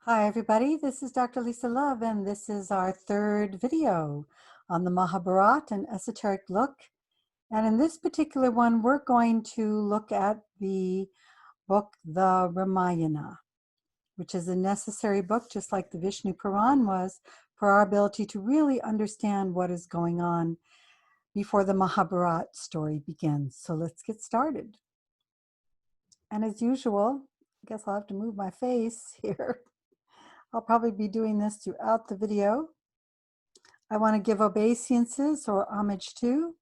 Hi everybody, this is Dr. Lisa Love and this is our third video on the Mahabharata, an esoteric look. And in this particular one, we're going to look at the book, the Ramayana, which is a necessary book, just like the Vishnu Purana was, for our ability to really understand what is going on before the Mahabharata story begins. So let's get started. And as usual, I guess I'll have to move my face here. I'll probably be doing this throughout the video. I want to give obeisances or homage to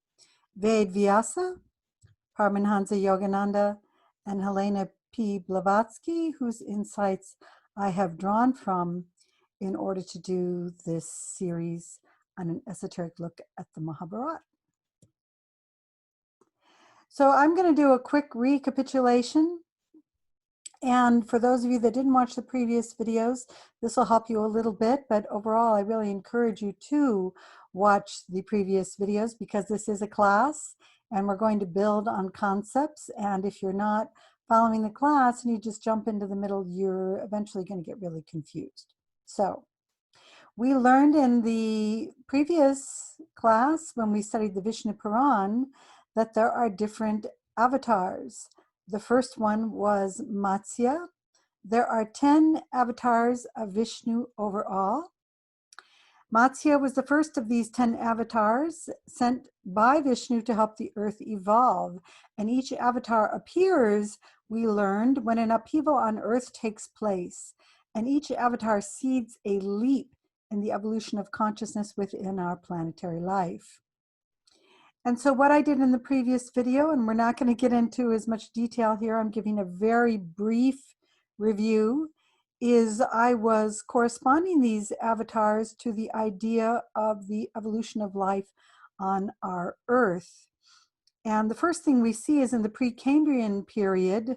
Ved Vyasa, Paramahansa Yogananda, and Helena P. Blavatsky, whose insights I have drawn from in order to do this series on an esoteric look at the Mahabharata. So I'm going to do a quick recapitulation. And for those of you that didn't watch the previous videos, this will help you a little bit, but overall, I really encourage you to watch the previous videos because this is a class and we're going to build on concepts. And if you're not following the class and you just jump into the middle, you're eventually going to get really confused. So we learned in the previous class when we studied the Vishnu Purana that there are different avatars. The first one was Matsya. There are 10 avatars of Vishnu overall. Matsya was the first of these 10 avatars sent by Vishnu to help the earth evolve. And each avatar appears, we learned, when an upheaval on earth takes place. And each avatar seeds a leap in the evolution of consciousness within our planetary life. And so what I did in the previous video, and we're not going to get into as much detail here, I'm giving a very brief review, is I was corresponding these avatars to the idea of the evolution of life on our Earth. And the first thing we see is in the Precambrian period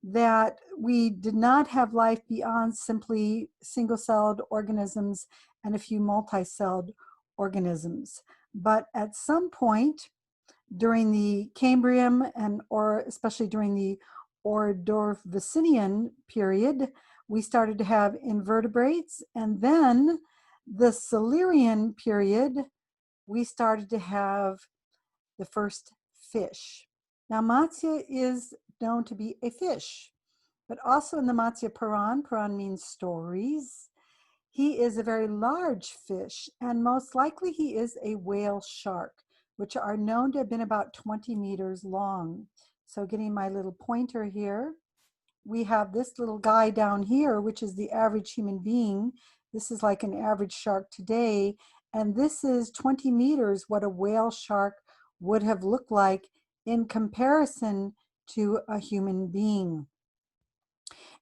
that we did not have life beyond simply single-celled organisms and a few multi-celled organisms. But at some point during the Cambrian or especially during the Ordovician period, we started to have invertebrates, and then the Silurian period, we started to have the first fish. Now, Matsya is known to be a fish, but also in the Matsya Purana, Purana means stories, he is a very large fish, and most likely he is a whale shark, which are known to have been about 20 meters long. So getting my little pointer here, we have this little guy down here, which is the average human being. This is like an average shark today, and this is 20 meters, what a whale shark would have looked like in comparison to a human being.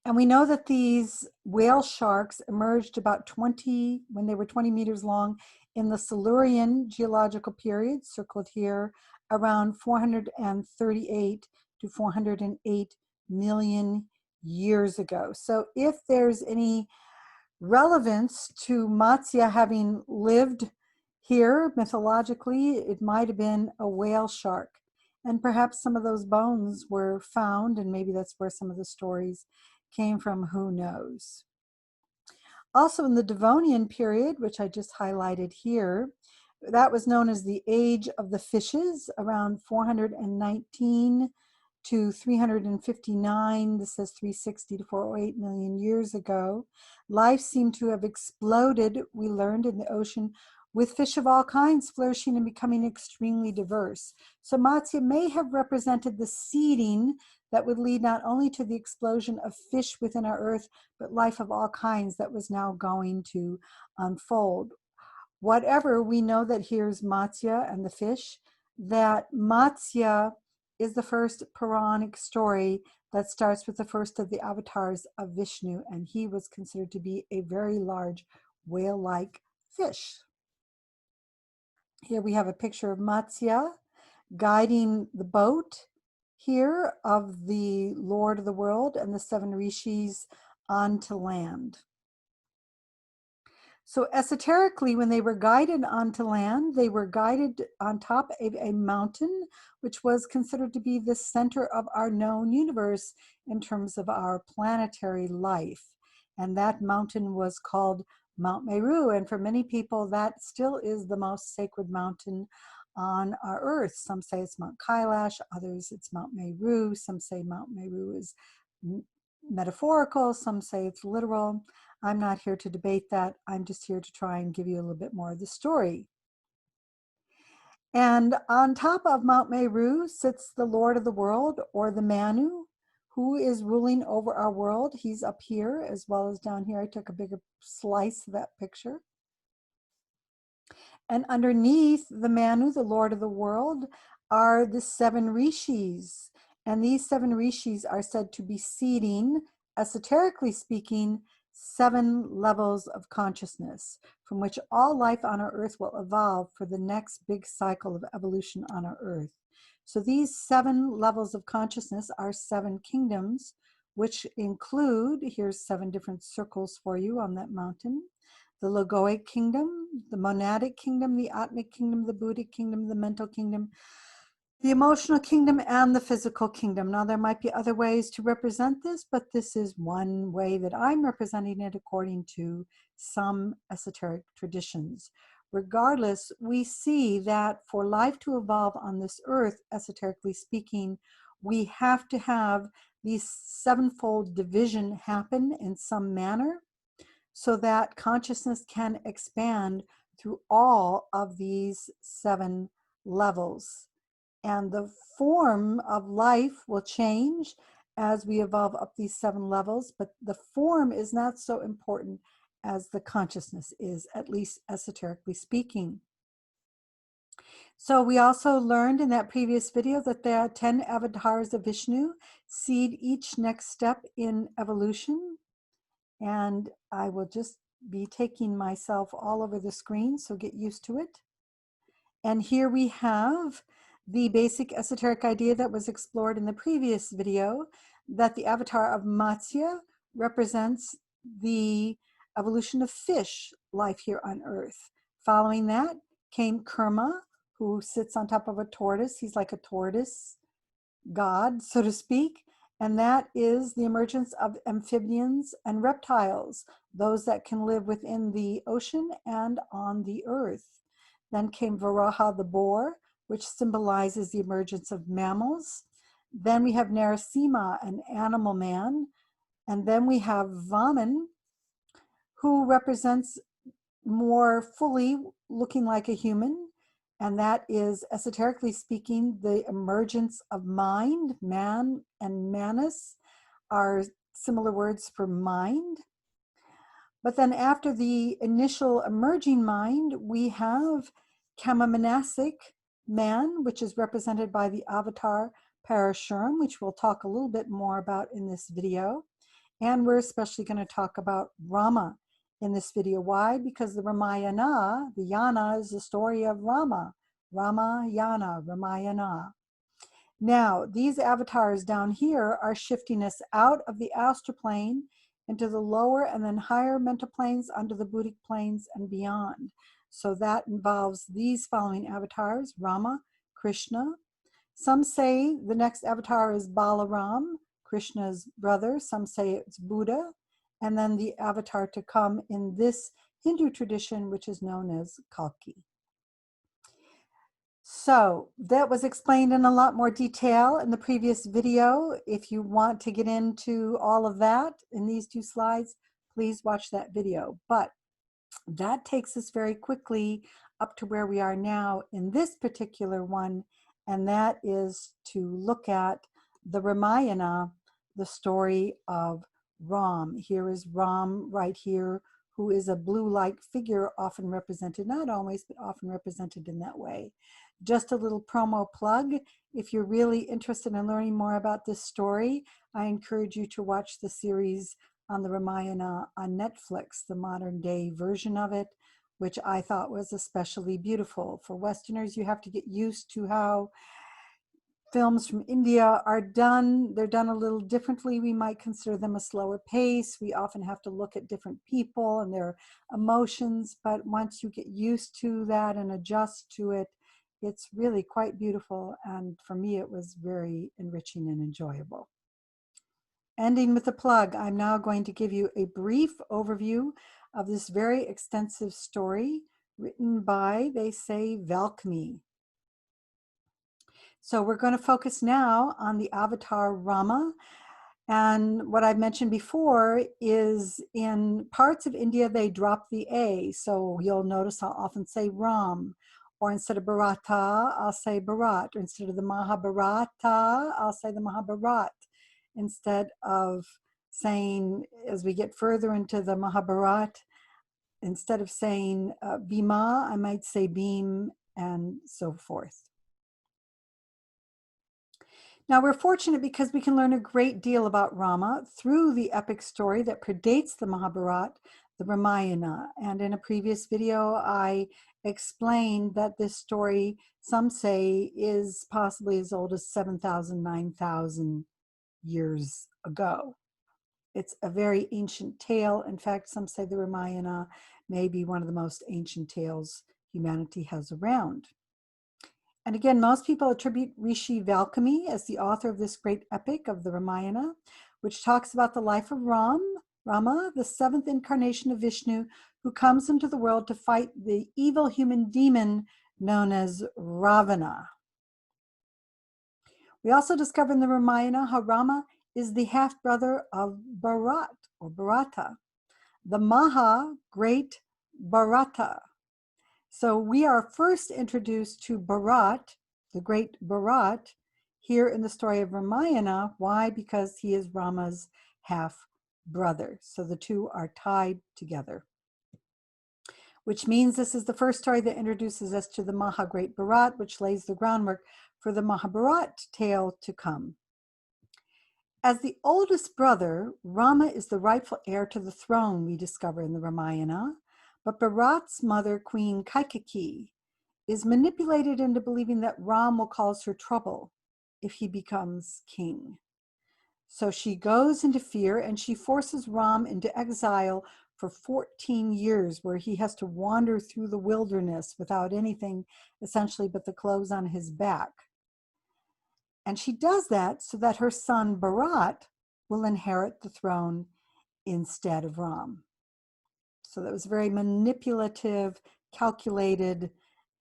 And we know that these whale sharks emerged about when they were 20 meters long in the Silurian geological period, circled here, around 438 to 408 million years ago. So if there's any relevance to Matsya having lived here mythologically, it might have been a whale shark. And perhaps some of those bones were found, and maybe that's where some of the stories came from, who knows. Also in the Devonian period, which I just highlighted here, that was known as the Age of the Fishes, around 419 to 359, this says 360 to 408 million years ago. Life seemed to have exploded, we learned, in the ocean, with fish of all kinds flourishing and becoming extremely diverse. So Matsya may have represented the seeding that would lead not only to the explosion of fish within our earth, but life of all kinds that was now going to unfold. Whatever, we know that here's Matsya and the fish, that Matsya is the first Puranic story that starts with the first of the avatars of Vishnu, and he was considered to be a very large whale-like fish. Here we have a picture of Matsya guiding the boat here of the Lord of the world and the 7 rishis onto land. So esoterically, when they were guided onto land, they were guided on top of a mountain, which was considered to be the center of our known universe in terms of our planetary life. and that mountain was called Mount Meru. And for many people, that still is the most sacred mountain on our earth. Some say it's Mount Kailash, others it's Mount Meru. Some say Mount Meru is metaphorical, some say it's literal. I'm not here to debate that. I'm just here to try and give you a little bit more of the story. And on top of Mount Meru sits the Lord of the world, or the Manu, who is ruling over our world. He's up here as well as down here. I took a bigger slice of that picture. And underneath the Manu, the Lord of the world, are the 7 rishis. And these 7 rishis are said to be seeding, esoterically speaking, 7 levels of consciousness from which all life on our earth will evolve for the next big cycle of evolution on our earth. So these 7 levels of consciousness are 7 kingdoms, which include, here's 7 different circles for you on that mountain: the Logoic kingdom, the monadic kingdom, the Atmic kingdom, the Buddhic kingdom, the mental kingdom, the emotional kingdom, and the physical kingdom. Now, there might be other ways to represent this, but this is one way that I'm representing it according to some esoteric traditions. Regardless, we see that for life to evolve on this earth, esoterically speaking, we have to have these 7-fold division happen in some manner, so that consciousness can expand through all of these 7 levels. And the form of life will change as we evolve up these 7 levels, but the form is not so important as the consciousness is, at least esoterically speaking. So we also learned in that previous video that there are 10 avatars of Vishnu seed each next step in evolution. And I will just be taking myself all over the screen, so get used to it. And here we have the basic esoteric idea that was explored in the previous video, that the avatar of Matsya represents the evolution of fish life here on Earth. Following that came Kurma, who sits on top of a tortoise. He's like a tortoise god, so to speak. And that is the emergence of amphibians and reptiles, those that can live within the ocean and on the earth. Then came Varaha the boar, which symbolizes the emergence of mammals. Then we have Narasimha, an animal man. And then we have Vaman, who represents more fully looking like a human. And that is, esoterically speaking, the emergence of mind. Man and manas are similar words for mind. But then after the initial emerging mind, we have Kamamanasic man, which is represented by the avatar Parashuram, which we'll talk a little bit more about in this video. And we're especially going to talk about Rama in this video. Why? Because the Ramayana, the Yana, is the story of Rama. Ramayana, Ramayana. Now, these avatars down here are shifting us out of the astral plane into the lower and then higher mental planes, onto the Buddhic planes and beyond. So that involves these following avatars: Rama, Krishna. Some say the next avatar is Balaram, Krishna's brother. Some say it's Buddha. And then the avatar to come in this Hindu tradition, which is known as Kalki. So that was explained in a lot more detail in the previous video. If you want to get into all of that in these 2 slides, please watch that video. But that takes us very quickly up to where we are now in this particular one, and that is to look at the Ramayana, the story of Ram. Here is Ram right here, who is a blue-like figure, often represented, not always, but often represented in that way. Just a little promo plug. If you're really interested in learning more about this story, I encourage you to watch the series on the Ramayana on Netflix, the modern day version of it, which I thought was especially beautiful. For Westerners, you have to get used to how films from India are done. They're done a little differently. We might consider them a slower pace. We often have to look at different people and their emotions, but once you get used to that and adjust to it, it's really quite beautiful. And for me, it was very enriching and enjoyable. ending with a plug, I'm now going to give you a brief overview of this very extensive story written by, they say, Valkmi. So we're going to focus now on the avatar Rama. And what I've mentioned before is in parts of India, they drop the A. So you'll notice I'll often say Ram, or instead of Bharata, I'll say Bharat, or instead of the Mahabharata, I'll say the Mahabharat. Instead of saying, as we get further into the Mahabharat, instead of saying Bhima, I might say Bhim, and so forth. Now, we're fortunate because we can learn a great deal about Rama through the epic story that predates the Mahabharata, the Ramayana. And in a previous video, I explained that this story, some say, is possibly as old as 7,000, 9,000 years ago. It's a very ancient tale. In fact, some say the Ramayana may be one of the most ancient tales humanity has around. And again, most people attribute Rishi Valkmi as the author of this great epic of the Ramayana, which talks about the life of Rama, the seventh incarnation of Vishnu, who comes into the world to fight the evil human demon known as Ravana. We also discover in the Ramayana how Rama is the half-brother of Bharata, the Maha, great Bharata. So we are first introduced to Bharat, the great Bharat, here in the story of Ramayana. Why? Because he is Rama's half-brother. So the two are tied together, which means this is the first story that introduces us to the Maha, great Bharat, which lays the groundwork for the Mahabharata tale to come. As the oldest brother, Rama is the rightful heir to the throne, we discover in the Ramayana. But Bharat's mother, Queen Kaikeyi, is manipulated into believing that Ram will cause her trouble if he becomes king. So she goes into fear and she forces Ram into exile for 14 years, where he has to wander through the wilderness without anything essentially but the clothes on his back. And she does that so that her son Bharat will inherit the throne instead of Ram. So that was very manipulative, calculated,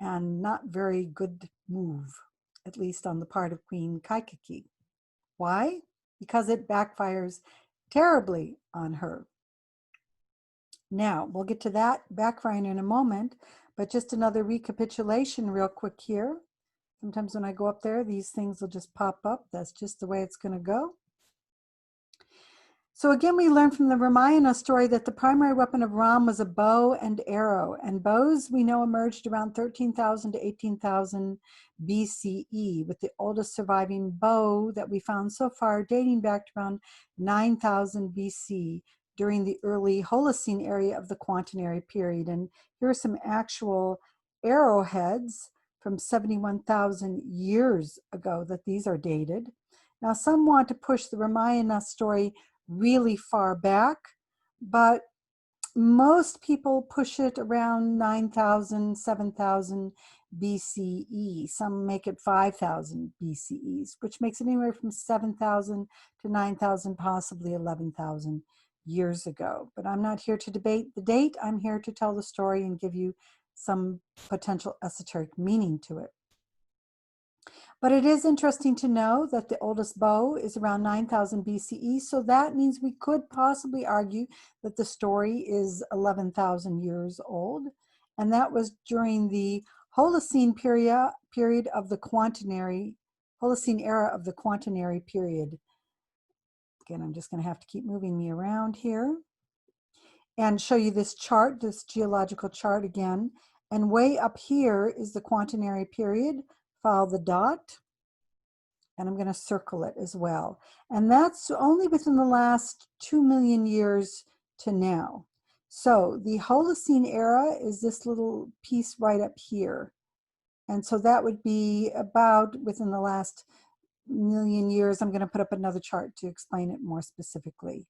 and not very good move, at least on the part of Queen Kaikeyi. Why? Because it backfires terribly on her. Now, we'll get to that backfiring in a moment, but just another recapitulation real quick here. Sometimes when I go up there, these things will just pop up. That's just the way it's going to go. So again, we learn from the Ramayana story that the primary weapon of Ram was a bow and arrow. And bows, we know, emerged around 13,000 to 18,000 BCE, with the oldest surviving bow that we found so far dating back to around 9,000 BC during the early Holocene area of the Quaternary period. And here are some actual arrowheads from 71,000 years ago that these are dated. Now, some want to push the Ramayana story really far back, but most people push it around 9,000, 7,000 BCE. Some make it 5,000 BCEs, which makes it anywhere from 7,000 to 9,000, possibly 11,000 years ago. But I'm not here to debate the date. I'm here to tell the story and give you some potential esoteric meaning to it. But it is interesting to know that the oldest bow is around 9,000 BCE, so that means we could possibly argue that the story is 11,000 years old, and that was during the Holocene period of the Quaternary, Holocene era of the Quaternary period. Again, I'm just going to have to keep moving me around here and show you this chart, this geological chart again. And way up here is the Quaternary period. Follow the dot, and I'm going to circle it as well. And that's only within the last 2 million years to now. So the Holocene era is this little piece right up here. And so that would be about within the last million years. I'm going to put up another chart to explain it more specifically.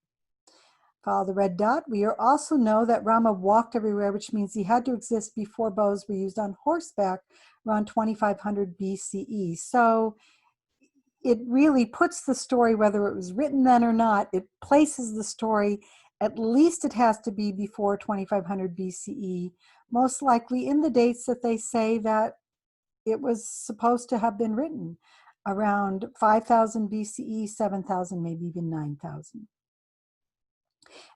Follow the red dot. We also know that Rama walked everywhere, which means he had to exist before bows were used on horseback around 2500 BCE. So it really puts the story, whether it was written then or not, it places the story, at least it has to be before 2500 BCE, most likely in the dates that they say that it was supposed to have been written, around 5000 BCE, 7000, maybe even 9000.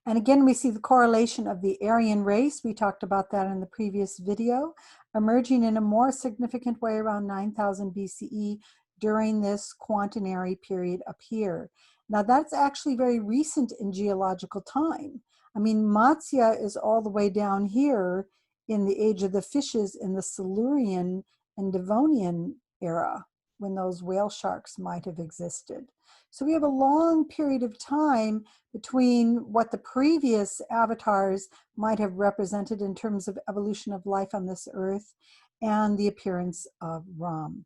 And again, we see the correlation of the Aryan race. We talked about that in the previous video, emerging in a more significant way around 9000 BCE during this quaternary period up here. Now that's actually very recent in geological time. I mean, Matsya is all the way down here in the age of the fishes in the Silurian and Devonian era, when those whale sharks might have existed. So we have a long period of time between what the previous avatars might have represented in terms of evolution of life on this earth and the appearance of Ram.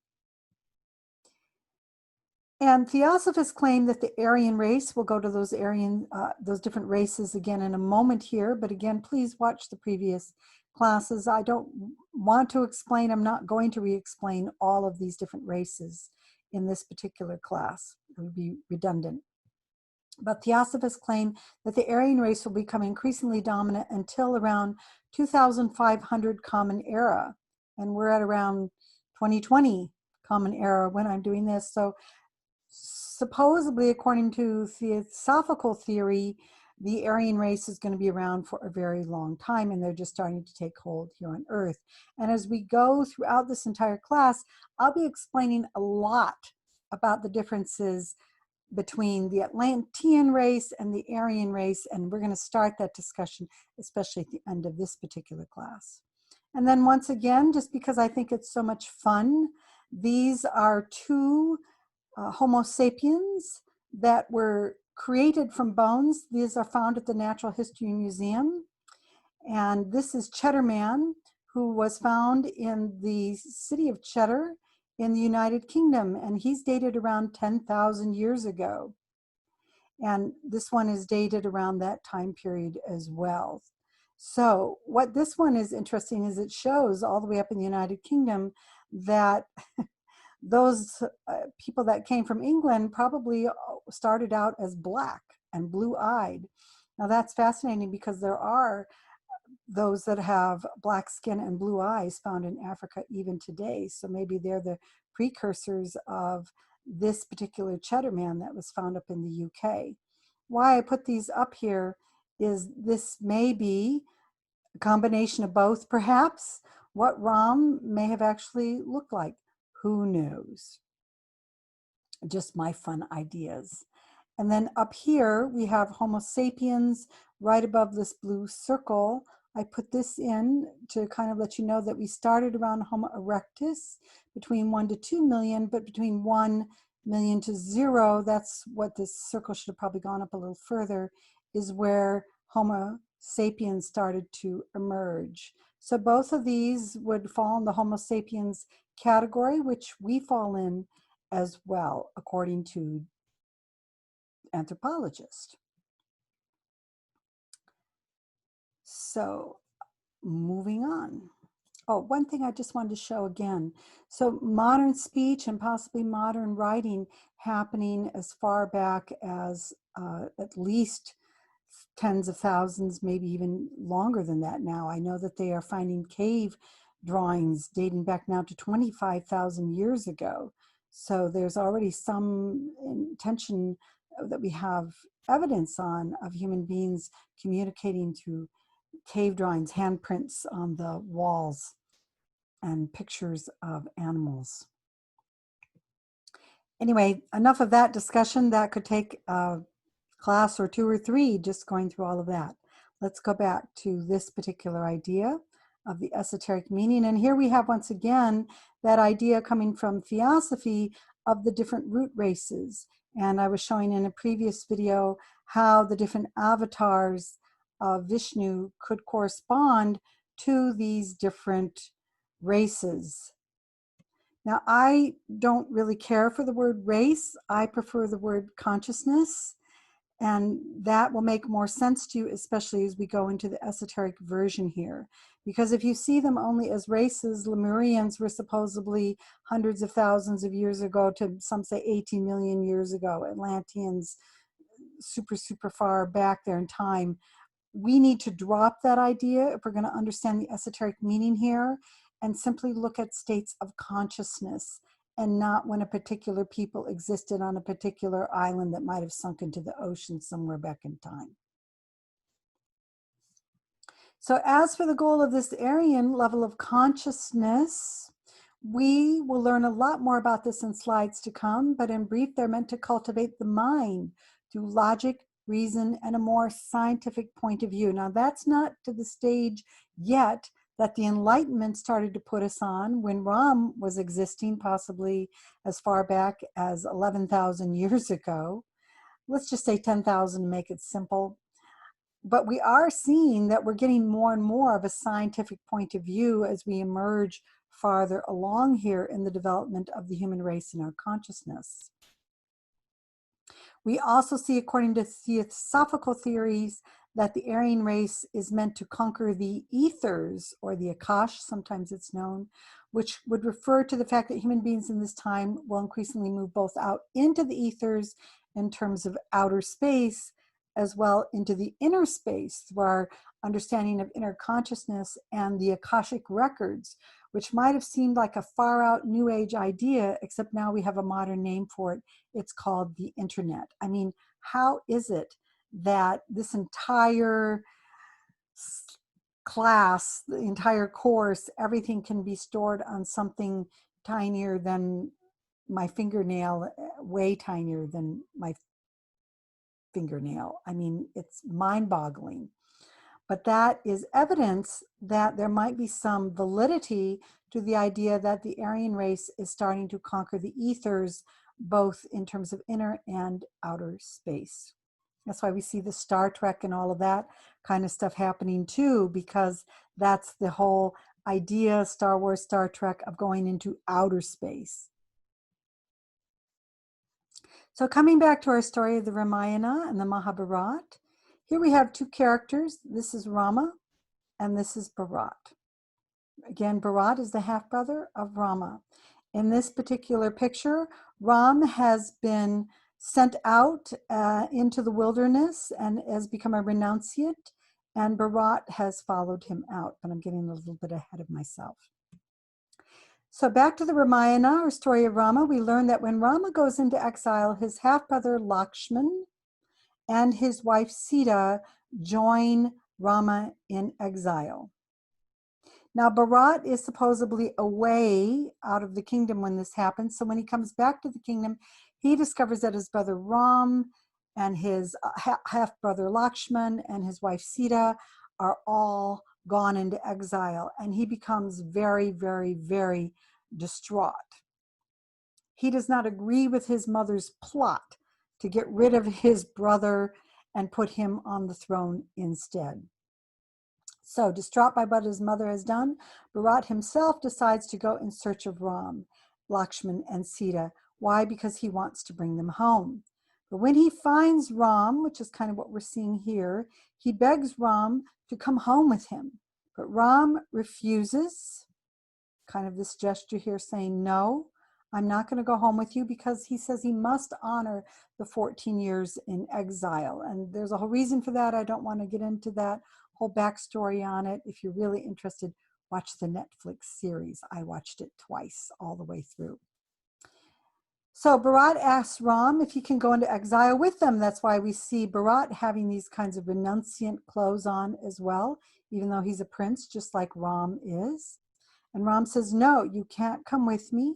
And theosophists claim that the Aryan race, we'll go to those those different races again in a moment here, but again, please watch the previous classes. I don't want to explain, I'm not going to re-explain all of these different races in this particular class. It would be redundant. But theosophists claim that the Aryan race will become increasingly dominant until around 2500 Common Era. And we're at around 2020 Common Era when I'm doing this. So supposedly, according to theosophical theory, the Aryan race is going to be around for a very long time, and they're just starting to take hold here on Earth. And as we go throughout this entire class, I'll be explaining a lot about the differences between the Atlantean race and the Aryan race, and we're going to start that discussion, especially at the end of this particular class. And then once again, just because I think it's so much fun, these are two Homo sapiens that were created from bones. These are found at the Natural History Museum. And this is Cheddar Man, who was found in the city of Cheddar in the United Kingdom. And he's dated around 10,000 years ago. And this one is dated around that time period as well. So what this one is interesting is it shows all the way up in the United Kingdom that those people that came from England probably started out as black and blue-eyed. Now that's fascinating because there are those that have black skin and blue eyes found in Africa even today. So maybe they're the precursors of this particular Cheddar Man that was found up in the UK. Why I put these up here is this may be a combination of both, perhaps. What Ram may have actually looked like. Who knows? Just my fun ideas. And then up here, we have Homo sapiens right above this blue circle. I put this in to kind of let you know that we started around Homo erectus between 1 to 2 million, but between 1 million to 0, that's what this circle should have probably gone up a little further, is where Homo sapiens started to emerge. So both of these would fall in the Homo sapiens category, which we fall in as well, according to anthropologists. So moving on. Oh, one thing I just wanted to show again. So modern speech and possibly modern writing happening as far back as at least tens of thousands, maybe even longer than that now. I know that they are finding cave drawings dating back now to 25,000 years ago. So there's already some intention that we have evidence on of human beings communicating through cave drawings, handprints on the walls, and pictures of animals. Anyway, enough of that discussion. That could take a class or 2 or 3 just going through all of that. Let's go back to this particular idea of the esoteric meaning. And here we have once again that idea coming from theosophy of the different root races. And I was showing in a previous video how the different avatars of Vishnu could correspond to these different races. Now, I don't really care for the word race. I prefer the word consciousness. And that will make more sense to you, especially as we go into the esoteric version here. Because if you see them only as races, Lemurians were supposedly hundreds of thousands of years ago to some say 18 million years ago, Atlanteans super, super far back there in time. We need to drop that idea if we're going to understand the esoteric meaning here and simply look at states of consciousness and not when a particular people existed on a particular island that might have sunk into the ocean somewhere back in time. So as for the goal of this Aryan level of consciousness, we will learn a lot more about this in slides to come, but in brief, they're meant to cultivate the mind through logic, reason, and a more scientific point of view. Now, that's not to the stage yet that the Enlightenment started to put us on when Ram was existing, possibly as far back as 11,000 years ago. Let's just say 10,000 to make it simple. But we are seeing that we're getting more and more of a scientific point of view as we emerge farther along here in the development of the human race and our consciousness. We also see, according to theosophical theories, that the Aryan race is meant to conquer the ethers, or the Akash, sometimes it's known, which would refer to the fact that human beings in this time will increasingly move both out into the ethers in terms of outer space, as well into the inner space through our understanding of inner consciousness and the Akashic records, which might have seemed like a far out new age idea, except now we have a modern name for it. It's called the internet. I mean, how is it that this entire class, the entire course, everything can be stored on something tinier than my fingernail, way tinier than my fingernail? I mean, it's mind-boggling. But that is evidence that there might be some validity to the idea that the Aryan race is starting to conquer the ethers, both in terms of inner and outer space. That's why we see the Star Trek and all of that kind of stuff happening too, because that's the whole idea, Star Wars, Star Trek, of going into outer space. So coming back to our story of the Ramayana and the Mahabharata, here we have two characters. This is Rama and this is Bharata. Again, Bharata is the half-brother of Rama. In this particular picture, Ram has been sent out into the wilderness and has become a renunciate, and Bharata has followed him out, but I'm getting a little bit ahead of myself. So back to the Ramayana, or story of Rama, we learn that when Rama goes into exile, his half-brother Lakshman and his wife Sita join Rama in exile. Now, Bharata is supposedly away out of the kingdom when this happens. So when he comes back to the kingdom, he discovers that his brother Ram and his half-brother Lakshman and his wife Sita are all gone into exile. And he becomes very, very, very distraught. He does not agree with his mother's plot to get rid of his brother and put him on the throne instead. So, distraught by what his mother has done, Bharata himself decides to go in search of Ram, Lakshman, and Sita. Why? Because he wants to bring them home. But when he finds Ram, which is kind of what we're seeing here, he begs Ram to come home with him. But Ram refuses, kind of this gesture here saying, no, I'm not going to go home with you, because he says he must honor the 14 years in exile. And there's a whole reason for that. I don't want to get into that whole backstory on it. If you're really interested, watch the Netflix series. I watched it twice, all the way through. So Bharata asks Ram if he can go into exile with them. That's why we see Bharata having these kinds of renunciant clothes on as well, even though he's a prince, just like Ram is. And Ram says, no, you can't come with me.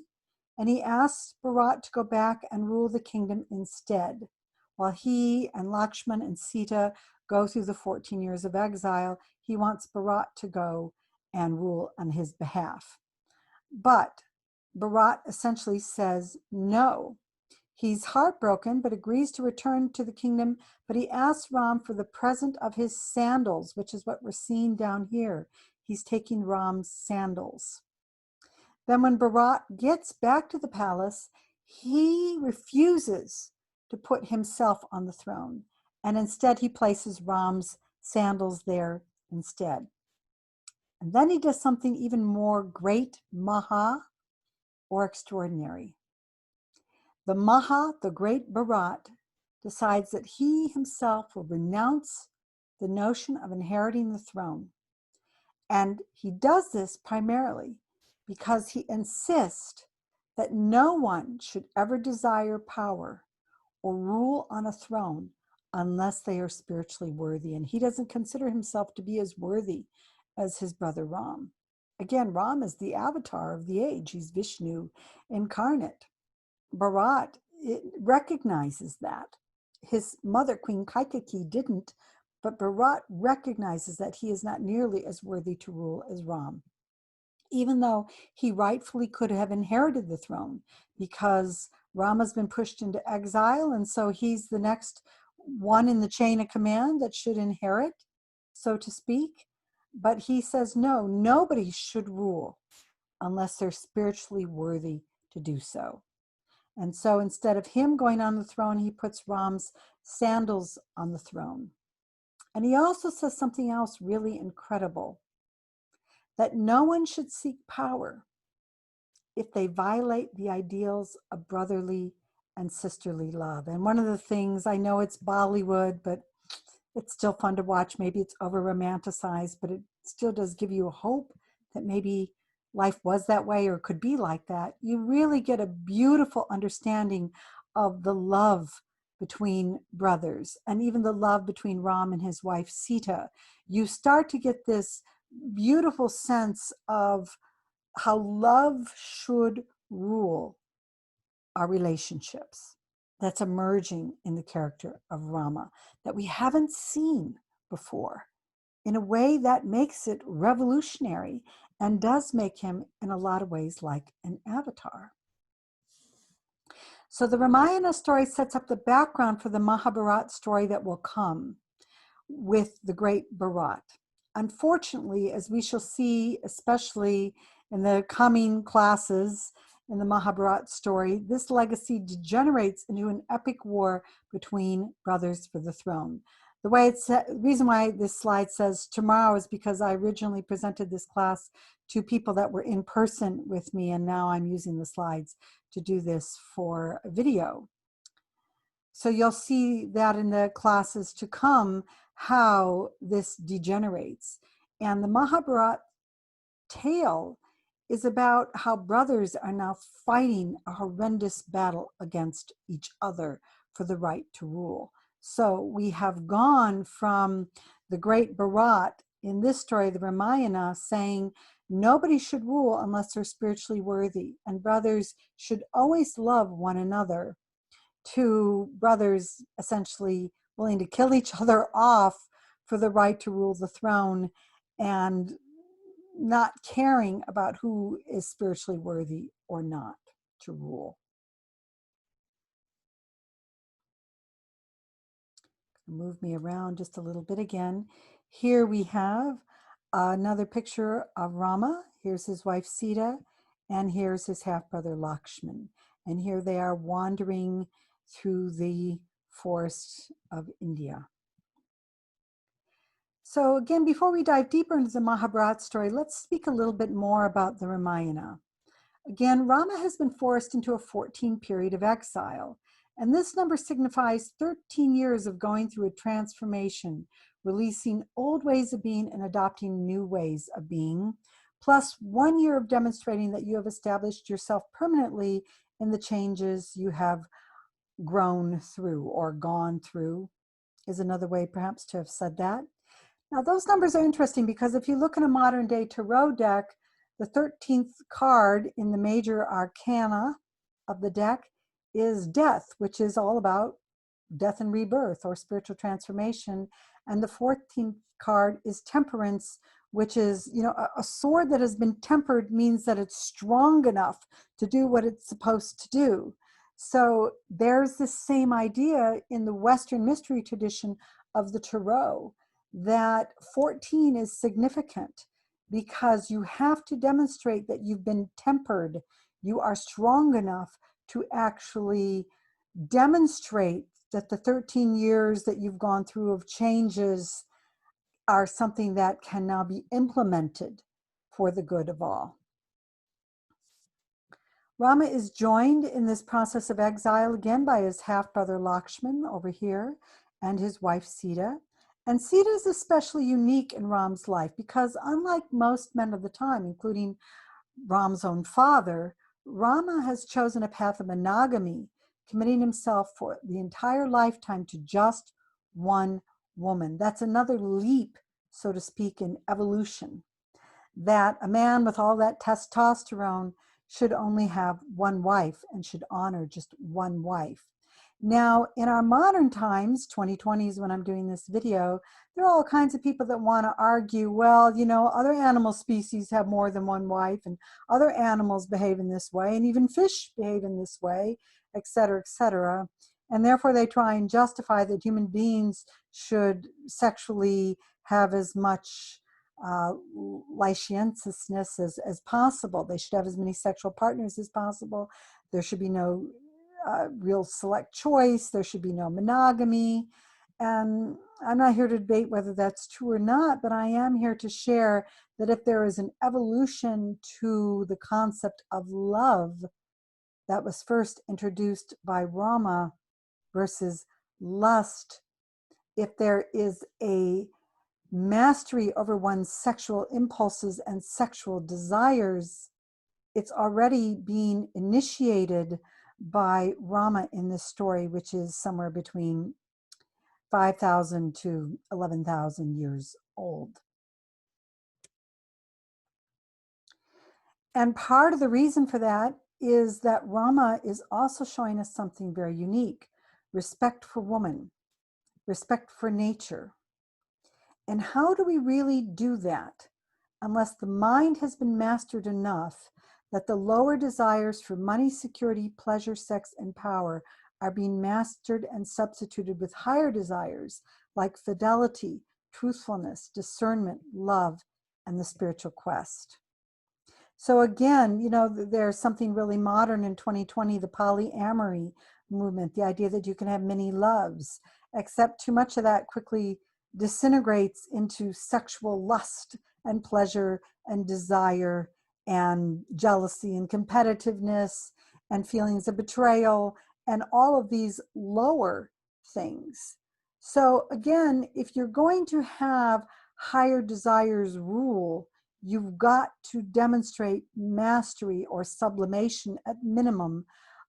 And he asks Bharata to go back and rule the kingdom instead, while he and Lakshman and Sita go through the 14 years of exile. He wants Bharata to go and rule on his behalf. But Bharata essentially says no. He's heartbroken, but agrees to return to the kingdom, but he asks Ram for the present of his sandals, which is what we're seeing down here. He's taking Ram's sandals. Then when Bharata gets back to the palace, he refuses to put himself on the throne. and instead he places Ram's sandals there instead. And then he does something even more great, Maha, or extraordinary. The Maha, the great Bharata, decides that he himself will renounce the notion of inheriting the throne. And he does this primarily because he insists that no one should ever desire power or rule on a throne unless they are spiritually worthy. And he doesn't consider himself to be as worthy as his brother Ram. Again, Ram is the avatar of the age. He's Vishnu incarnate. Bharat recognizes that. His mother, Queen Kaikeyi, didn't, but Bharat recognizes that he is not nearly as worthy to rule as Ram, even though he rightfully could have inherited the throne, because Rama's been pushed into exile, and so he's the next one in the chain of command that should inherit, so to speak. But he says, no, nobody should rule unless they're spiritually worthy to do so. And so instead of him going on the throne, he puts Ram's sandals on the throne. And he also says something else really incredible, that no one should seek power if they violate the ideals of brotherly and sisterly love. And one of the things, I know it's Bollywood, but it's still fun to watch. Maybe it's over romanticized, but it still does give you a hope that maybe life was that way or could be like that. You really get a beautiful understanding of the love between brothers, and even the love between Ram and his wife Sita. You start to get this beautiful sense of how love should rule our relationships. That's emerging in the character of Rama that we haven't seen before, in a way that makes it revolutionary and does make him, in a lot of ways, like an avatar. So the Ramayana story sets up the background for the Mahabharata story that will come with the great Bharata. Unfortunately, as we shall see, especially in the coming classes in the Mahabharata story, this legacy degenerates into an epic war between brothers for the throne. The reason why this slide says tomorrow is because I originally presented this class to people that were in person with me, and now I'm using the slides to do this for a video. So you'll see that in the classes to come, how this degenerates. And the Mahabharata tale is about how brothers are now fighting a horrendous battle against each other for the right to rule. So we have gone from the great Bharata in this story, the Ramayana, saying nobody should rule unless they're spiritually worthy, and brothers should always love one another, to brothers essentially willing to kill each other off for the right to rule the throne, and not caring about who is spiritually worthy or not to rule. Move me around just a little bit again. Here we have another picture of Rama. Here's his wife Sita, and here's his half-brother Lakshman. And here they are wandering through the forests of India. So again, before we dive deeper into the Mahabharata story, let's speak a little bit more about the Ramayana. Again, Rama has been forced into a 14 period of exile, and this number signifies 13 years of going through a transformation, releasing old ways of being and adopting new ways of being, plus 1 year of demonstrating that you have established yourself permanently in the changes you have grown through or gone through, is another way perhaps to have said that. Now, those numbers are interesting because if you look in a modern day tarot deck, the 13th card in the major arcana of the deck is death, which is all about death and rebirth or spiritual transformation. And the 14th card is temperance, which is, a sword that has been tempered means that it's strong enough to do what it's supposed to do. So there's the same idea in the Western mystery tradition of the tarot, that 14 is significant because you have to demonstrate that you've been tempered. You are strong enough to actually demonstrate that the 13 years that you've gone through of changes are something that can now be implemented for the good of all. Rama is joined in this process of exile again by his half-brother Lakshman over here and his wife Sita. And Sita is especially unique in Ram's life because unlike most men of the time, including Ram's own father, Rama has chosen a path of monogamy, committing himself for the entire lifetime to just one woman. That's another leap, so to speak, in evolution, that a man with all that testosterone should only have one wife and should honor just one wife. Now, in our modern times, 2020 is when I'm doing this video, there are all kinds of people that want to argue, well, you know, other animal species have more than one wife, and other animals behave in this way, and even fish behave in this way, et cetera, et cetera. And therefore, they try and justify that human beings should sexually have as much licentiousness as possible. They should have as many sexual partners as possible. There should be no real select choice. There should be no monogamy. And I'm not here to debate whether that's true or not, but I am here to share that if there is an evolution to the concept of love that was first introduced by Rama versus lust, if there is a mastery over one's sexual impulses and sexual desires, it's already being initiated by Rama in this story, which is somewhere between 5,000 to 11,000 years old. And part of the reason for that is that Rama is also showing us something very unique: respect for woman, respect for nature. And how do we really do that unless the mind has been mastered enough that the lower desires for money, security, pleasure, sex, and power are being mastered and substituted with higher desires like fidelity, truthfulness, discernment, love, and the spiritual quest? So again, you know, there's something really modern in 2020, the polyamory movement, the idea that you can have many loves, except too much of that quickly disintegrates into sexual lust and pleasure and desire and jealousy and competitiveness and feelings of betrayal and all of these lower things. So again, if you're going to have higher desires rule, you've got to demonstrate mastery or sublimation at minimum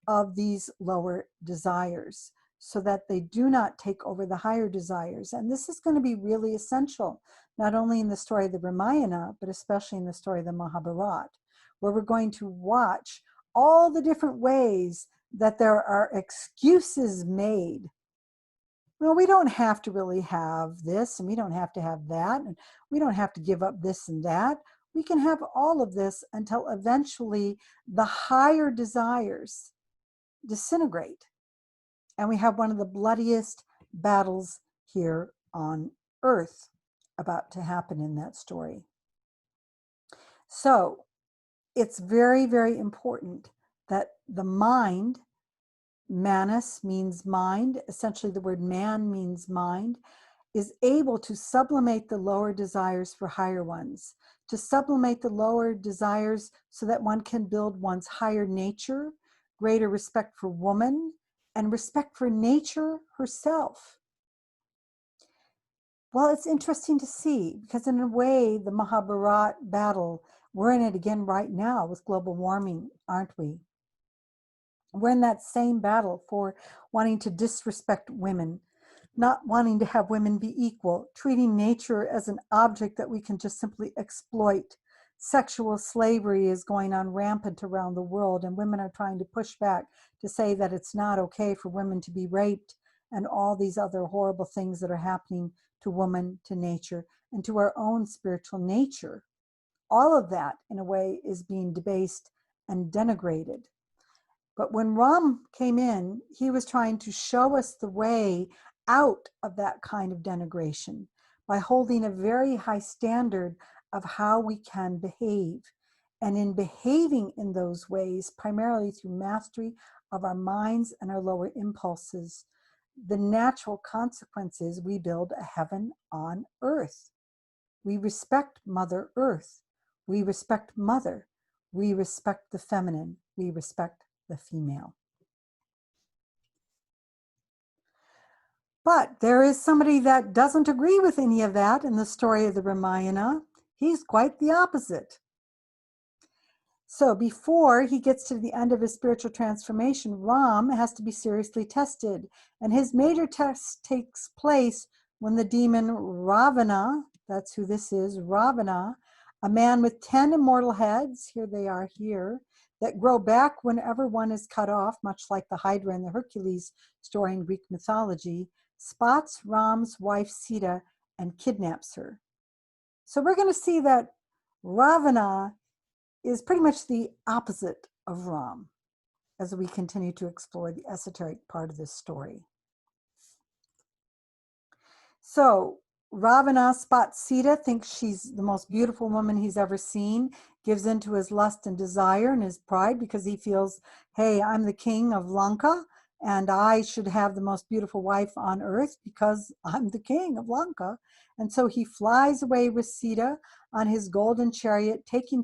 of these lower desires so that they do not take over the higher desires. And this is going to be really essential, not only in the story of the Ramayana, but especially in the story of the Mahabharata, where we're going to watch all the different ways that there are excuses made. Well, we don't have to really have this, and we don't have to have that, and we don't have to give up this and that. We can have all of this until eventually the higher desires disintegrate. And we have one of the bloodiest battles here on earth about to happen in that story. So it's very, very important that the mind, manas means mind, essentially the word man means mind, is able to sublimate the lower desires for higher ones, to sublimate the lower desires so that one can build one's higher nature, greater respect for woman, and respect for nature herself. Well, it's interesting to see because in a way, the Mahabharata battle, we're in it again right now with global warming, aren't we? We're in that same battle for wanting to disrespect women, not wanting to have women be equal, treating nature as an object that we can just simply exploit. Sexual slavery is going on rampant around the world, and women are trying to push back to say that it's not okay for women to be raped and all these other horrible things that are happening to woman, to nature, and to our own spiritual nature. All of that, in a way, is being debased and denigrated. But when Ram came in, he was trying to show us the way out of that kind of denigration by holding a very high standard of how we can behave. And in behaving in those ways, primarily through mastery of our minds and our lower impulses, the natural consequence is we build a heaven on earth. We respect Mother Earth. We respect Mother. We respect the feminine. We respect the female. But there is somebody that doesn't agree with any of that in the story of the Ramayana. He's quite the opposite. So before he gets to the end of his spiritual transformation, Ram has to be seriously tested. And his major test takes place when the demon Ravana, that's who this is, Ravana, a man with 10 immortal heads, here they are here, that grow back whenever one is cut off, much like the Hydra and the Hercules story in Greek mythology, spots Ram's wife Sita and kidnaps her. So we're going to see that Ravana is pretty much the opposite of Ram as we continue to explore the esoteric part of this story. So Ravana spots Sita, thinks she's the most beautiful woman he's ever seen, gives in to his lust and desire and his pride because he feels, hey, I'm the king of Lanka and I should have the most beautiful wife on earth because I'm the king of Lanka. And so he flies away with Sita on his golden chariot, taking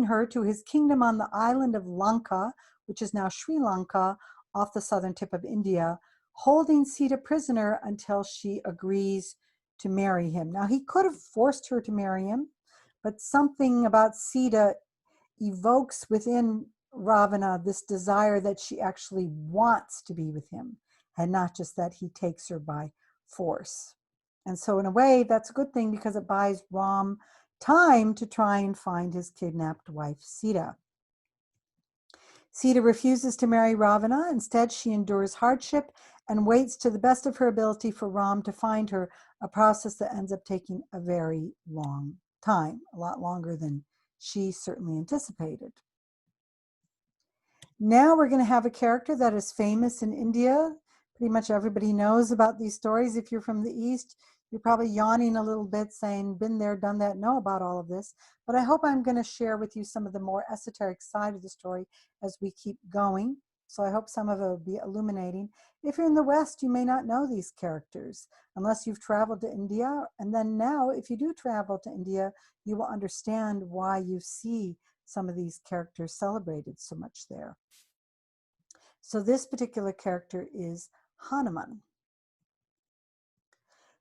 her to his kingdom on the island of Lanka, which is now Sri Lanka, off the southern tip of India, holding Sita prisoner until she agrees to marry him. Now, he could have forced her to marry him, but something about Sita evokes within Ravana this desire that she actually wants to be with him, and not just that he takes her by force. And so in a way, that's a good thing because it buys Ram time to try and find his kidnapped wife, Sita. Sita refuses to marry Ravana. Instead, she endures hardship and waits to the best of her ability for Ram to find her, a process that ends up taking a very long time, a lot longer than she certainly anticipated. Now we're going to have a character that is famous in India. Pretty much everybody knows about these stories. If you're from the East, you're probably yawning a little bit saying, been there, done that, know about all of this. But I hope I'm going to share with you some of the more esoteric side of the story as we keep going. So I hope some of it will be illuminating. If you're in the West, you may not know these characters unless you've traveled to India. And then now, if you do travel to India, you will understand why you see some of these characters celebrated so much there. So this particular character is Hanuman.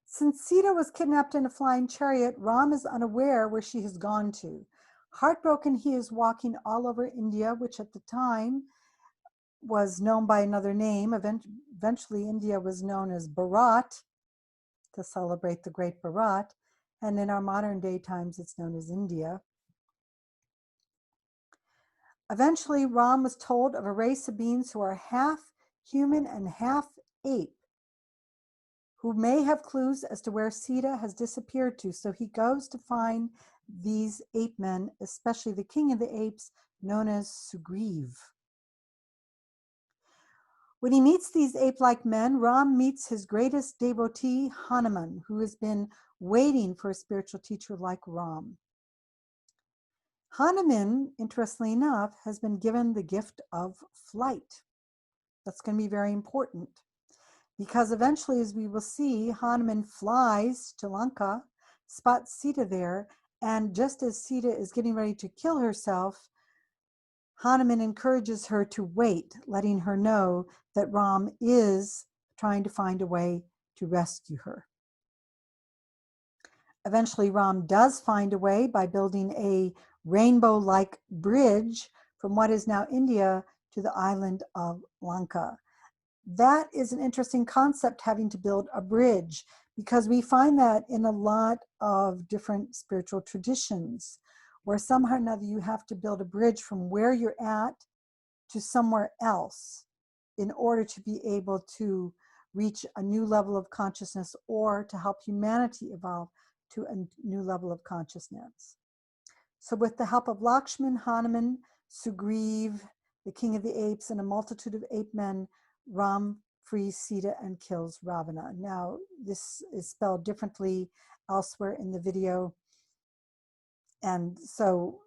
Since Sita was kidnapped in a flying chariot, Ram is unaware where she has gone to. Heartbroken, he is walking all over India, which at the time was known by another name. Eventually, India was known as Bharat to celebrate the great Bharat. And in our modern day times, it's known as India. Eventually, Ram was told of a race of beings who are half human and half ape, who may have clues as to where Sita has disappeared to. So he goes to find these ape men, especially the king of the apes, known as Sugriv. When he meets these ape-like men, Ram meets his greatest devotee, Hanuman, who has been waiting for a spiritual teacher like Ram. Hanuman, interestingly enough, has been given the gift of flight. That's going to be very important because eventually, as we will see, Hanuman flies to Lanka, spots Sita there, and just as Sita is getting ready to kill herself, Hanuman encourages her to wait, letting her know that Ram is trying to find a way to rescue her. Eventually, Ram does find a way by building a rainbow-like bridge from what is now India to the island of Lanka. That is an interesting concept, having to build a bridge, because we find that in a lot of different spiritual traditions, where somehow or another you have to build a bridge from where you're at to somewhere else in order to be able to reach a new level of consciousness or to help humanity evolve to a new level of consciousness. So with the help of Lakshman, Hanuman, Sugriv, the king of the apes, and a multitude of ape men, Ram frees Sita and kills Ravana. Now, this is spelled differently elsewhere in the video. And so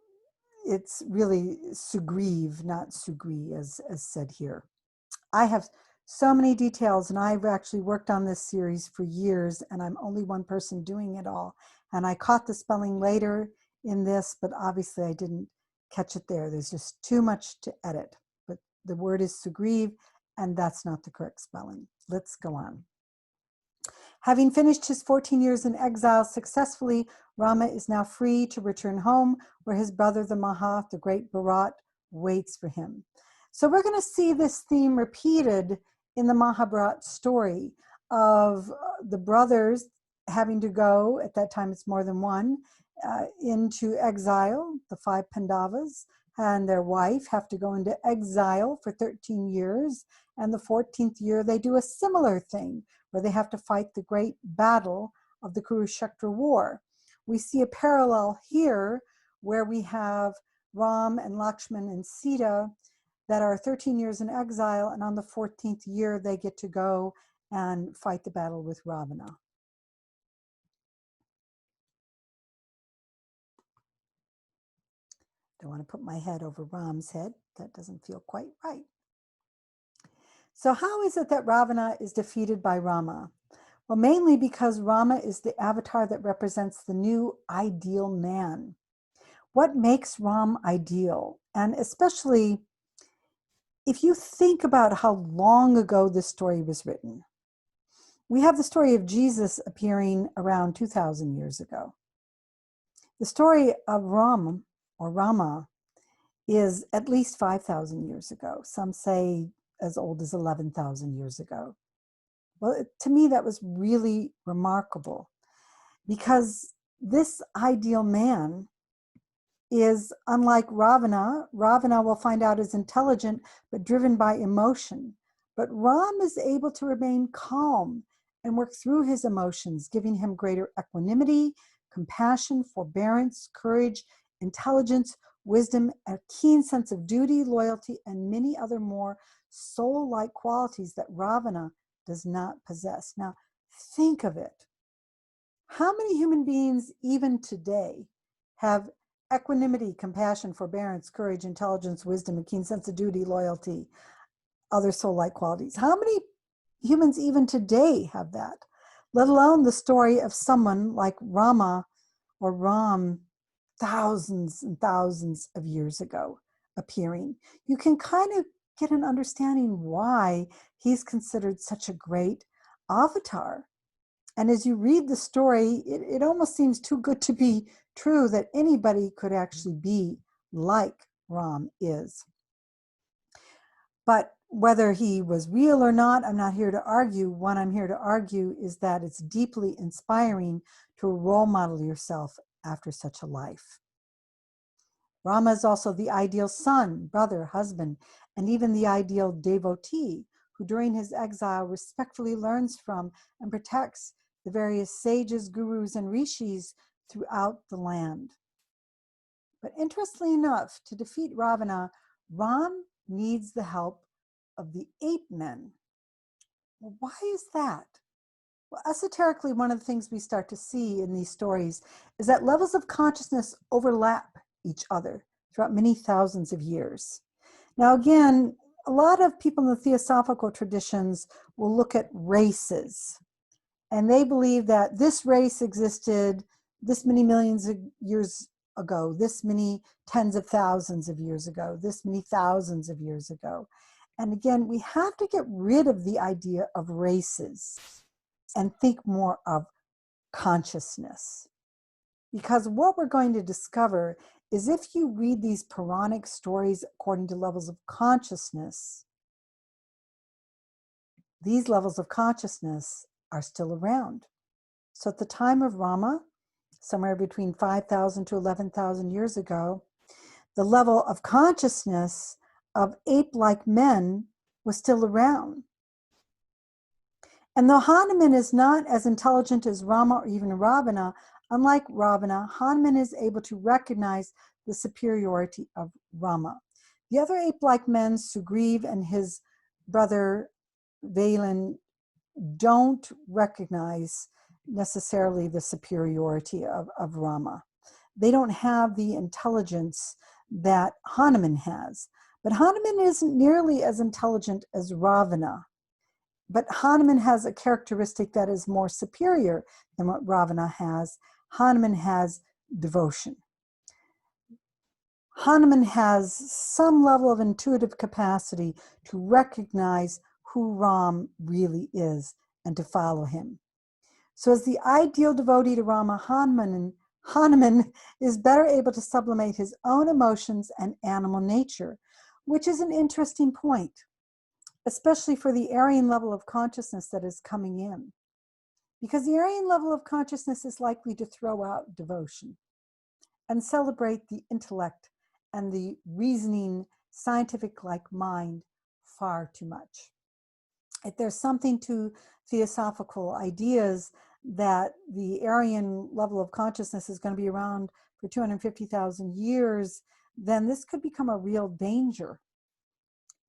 it's really Sugriv, not Sugri, as said here. I have So many details, and I've actually worked on this series for years, and I'm only one person doing it all. And I caught the spelling later in this, but obviously I didn't catch it there. There's just too much to edit. But the word is Sugriv, and that's not the correct spelling. Let's go on. Having finished his 14 years in exile successfully, Rama is now free to return home, where his brother, the Maha, the great Bharata, waits for him. So we're going to see this theme repeated in the Mahabharata story of the brothers having to go, at that time it's more than one, into exile. The 5 Pandavas and their wife have to go into exile for 13 years. And the 14th year, they do a similar thing, where they have to fight the great battle of the Kurukshetra war. We see a parallel here where we have Ram and Lakshman and Sita that are 13 years in exile, and on the 14th year, they get to go and fight the battle with Ravana. Don't want to put my head over Ram's head. That doesn't feel quite right. So how is it that Ravana is defeated by Rama? Well, mainly because Rama is the avatar that represents the new ideal man. What makes Ram ideal? And especially if you think about how long ago this story was written. We have the story of Jesus appearing around 2,000 years ago. The story of Ram or Rama is at least 5,000 years ago. Some say as old as 11,000 years ago. Well, to me, that was really remarkable because this ideal man is unlike Ravana. Ravana, we'll find out, is intelligent but driven by emotion. But Ram is able to remain calm and work through his emotions, giving him greater equanimity, compassion, forbearance, courage, intelligence, wisdom, a keen sense of duty, loyalty, and many other more soul-like qualities that Ravana does not possess. Now, think of it. How many human beings, even today, have equanimity, compassion, forbearance, courage, intelligence, wisdom, a keen sense of duty, loyalty, other soul-like qualities? How many humans even today have that? Let alone the story of someone like Rama or Ram thousands and thousands of years ago appearing. You can kind of get an understanding why he's considered such a great avatar. And as you read the story, it almost seems too good to be true that anybody could actually be like Ram is. But whether he was real or not, I'm not here to argue. What I'm here to argue is that it's deeply inspiring to role model yourself after such a life. Rama is also the ideal son, brother, husband, and even the ideal devotee who during his exile respectfully learns from and protects the various sages, gurus, and rishis throughout the land. But interestingly enough, to defeat Ravana, Ram needs the help of the ape men. Well, why is that? Well, esoterically, one of the things we start to see in these stories is that levels of consciousness overlap each other throughout many thousands of years. Now, again, a lot of people in the theosophical traditions will look at races, and they believe that this race existed this many millions of years ago, this many tens of thousands of years ago, this many thousands of years ago. And again, we have to get rid of the idea of races and think more of consciousness. Because what we're going to discover is if you read these Puranic stories according to levels of consciousness, these levels of consciousness are still around. So at the time of Rama, somewhere between 5,000 to 11,000 years ago, the level of consciousness of ape-like men was still around. And though Hanuman is not as intelligent as Rama or even Ravana, unlike Ravana, Hanuman is able to recognize the superiority of Rama. The other ape-like men, Sugriv and his brother Valen, don't recognize necessarily the superiority of Rama. They don't have the intelligence that Hanuman has. But Hanuman isn't nearly as intelligent as Ravana. But Hanuman has a characteristic that is more superior than what Ravana has. Hanuman has devotion. Hanuman has some level of intuitive capacity to recognize who Ram really is and to follow him. So as the ideal devotee to Rama, Hanuman is better able to sublimate his own emotions and animal nature, which is an interesting point, especially for the Aryan level of consciousness that is coming in. Because the Aryan level of consciousness is likely to throw out devotion and celebrate the intellect and the reasoning, scientific-like mind far too much. If there's something to theosophical ideas that the Aryan level of consciousness is going to be around for 250,000 years, then this could become a real danger.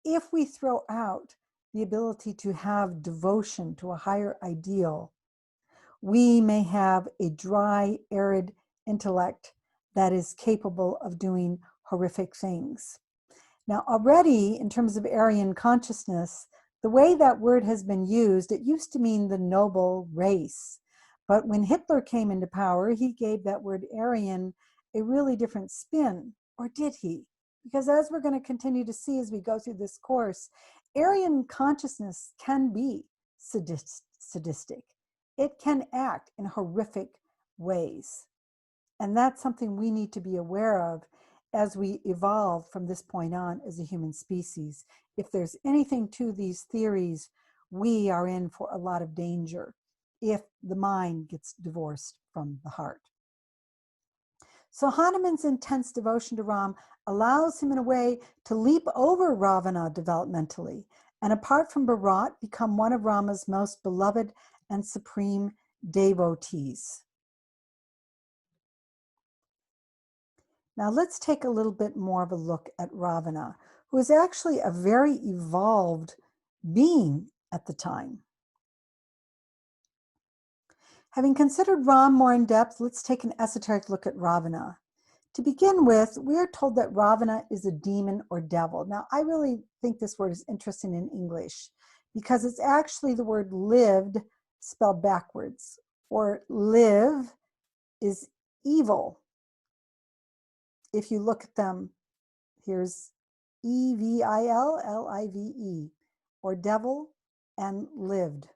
If we throw out the ability to have devotion to a higher ideal, we may have a dry, arid intellect that is capable of doing horrific things. Now, already in terms of Aryan consciousness, the way that word has been used, it used to mean the noble race. But when Hitler came into power, he gave that word Aryan a really different spin. Or did he? Because as we're going to continue to see as we go through this course, Aryan consciousness can be sadistic. It can act in horrific ways. And that's something we need to be aware of as we evolve from this point on as a human species. If there's anything to these theories, we are in for a lot of danger if the mind gets divorced from the heart. So Hanuman's intense devotion to Ram allows him in a way to leap over Ravana developmentally, and apart from Bharata, become one of Rama's most beloved and supreme devotees. Now let's take a little bit more of a look at Ravana, who is actually a very evolved being at the time. Having considered Ram more in depth, let's take an esoteric look at Ravana. To begin with, we are told that Ravana is a demon or devil. Now, I really think this word is interesting in English because it's actually the word lived spelled backwards, or live is evil. If you look at them, here's E-V-I-L, L-I-V-E, or devil and lived.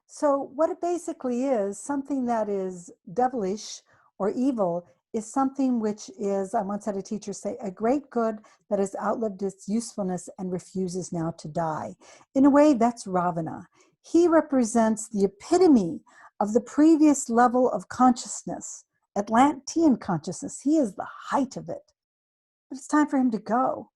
So what it basically is, something that is devilish or evil is something which is, I once had a teacher say, a great good that has outlived its usefulness and refuses now to die. In a way, that's Ravana. He represents the epitome of the previous level of consciousness, Atlantean consciousness. He is the height of it. But it's time for him to go.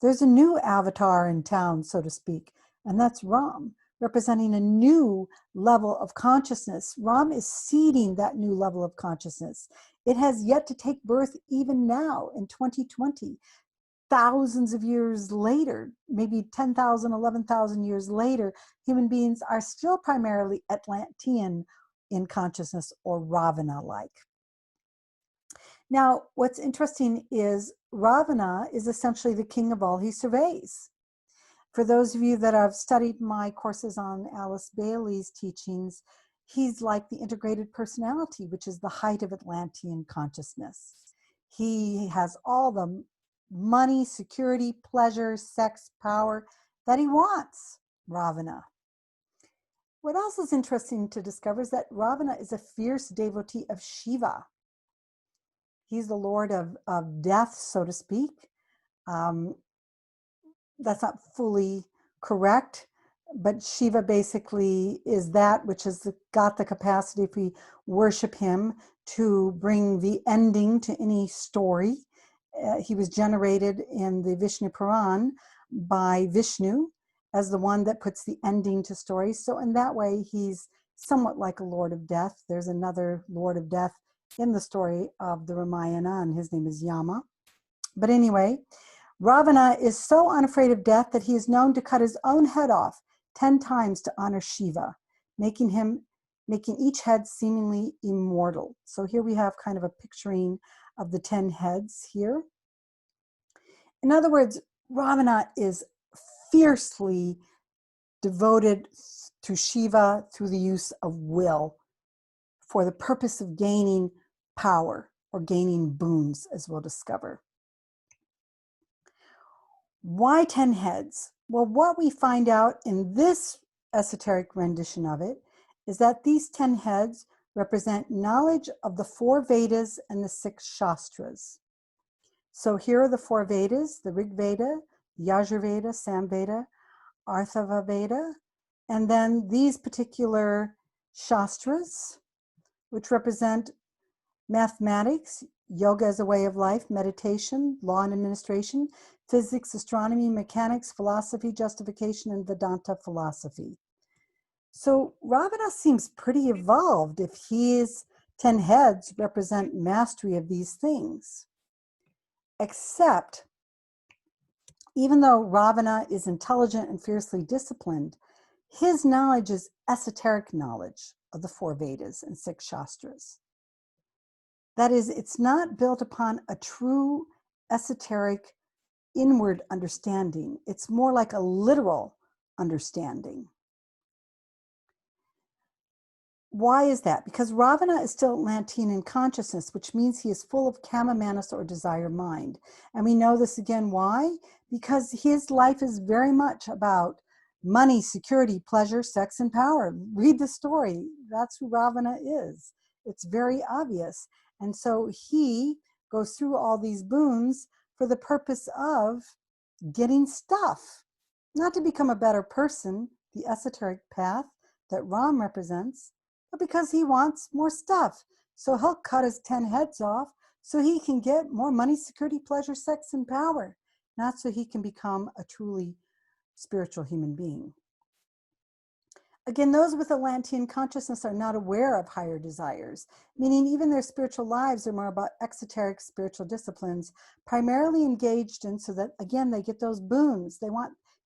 There's a new avatar in town, so to speak, and that's Ram, representing a new level of consciousness. Ram is seeding that new level of consciousness. It has yet to take birth even now in 2020. Thousands of years later, maybe 10,000, 11,000 years later, human beings are still primarily Atlantean in consciousness or Ravana-like. Now, what's interesting is Ravana is essentially the king of all he surveys. For those of you that have studied my courses on Alice Bailey's teachings, he's like the integrated personality, which is the height of Atlantean consciousness. He has all the money, security, pleasure, sex, power that he wants, Ravana. What else is interesting to discover is that Ravana is a fierce devotee of Shiva. He's the lord of death, so to speak. That's not fully correct, but Shiva basically is that which has got the capacity, if we worship him, to bring the ending to any story. He was generated in the Vishnu Purana by Vishnu as the one that puts the ending to stories. So in that way, he's somewhat like a lord of death. There's another lord of death in the story of the Ramayana, and his name is Yama. But anyway, Ravana is so unafraid of death that he is known to cut his own head off 10 times to honor Shiva, making each head seemingly immortal. So here we have kind of a picturing of the 10 heads here. In other words, Ravana is fiercely devoted to Shiva through the use of will for the purpose of gaining power or gaining boons, as we'll discover. Why 10 heads? Well, what we find out in this esoteric rendition of it is that these 10 heads represent knowledge of the 4 Vedas and the 6 Shastras. So here are the 4 Vedas, the Rig Veda, Yajurveda, Samveda, Arthava Veda, and then these particular Shastras, which represent mathematics, yoga as a way of life, meditation, law and administration, physics, astronomy, mechanics, philosophy, justification, and Vedanta philosophy. So Ravana seems pretty evolved if his 10 heads represent mastery of these things. Except, even though Ravana is intelligent and fiercely disciplined, his knowledge is esoteric knowledge of the 4 Vedas and 6 Shastras. That is, it's not built upon a true esoteric inward understanding. It's more like a literal understanding. Why is that? Because Ravana is still Atlantean in consciousness, which means he is full of kama, manas, or desire mind. And we know this again, why? Because his life is very much about money, security, pleasure, sex, and power. Read the story. That's who Ravana is. It's very obvious. And so he goes through all these boons for the purpose of getting stuff, not to become a better person, the esoteric path that Ram represents, but because he wants more stuff. So he'll cut his 10 heads off so he can get more money, security, pleasure, sex, and power, not so he can become a truly spiritual human being. Again, those with Atlantean consciousness are not aware of higher desires, meaning even their spiritual lives are more about exoteric spiritual disciplines, primarily engaged in so that, again, they get those boons. He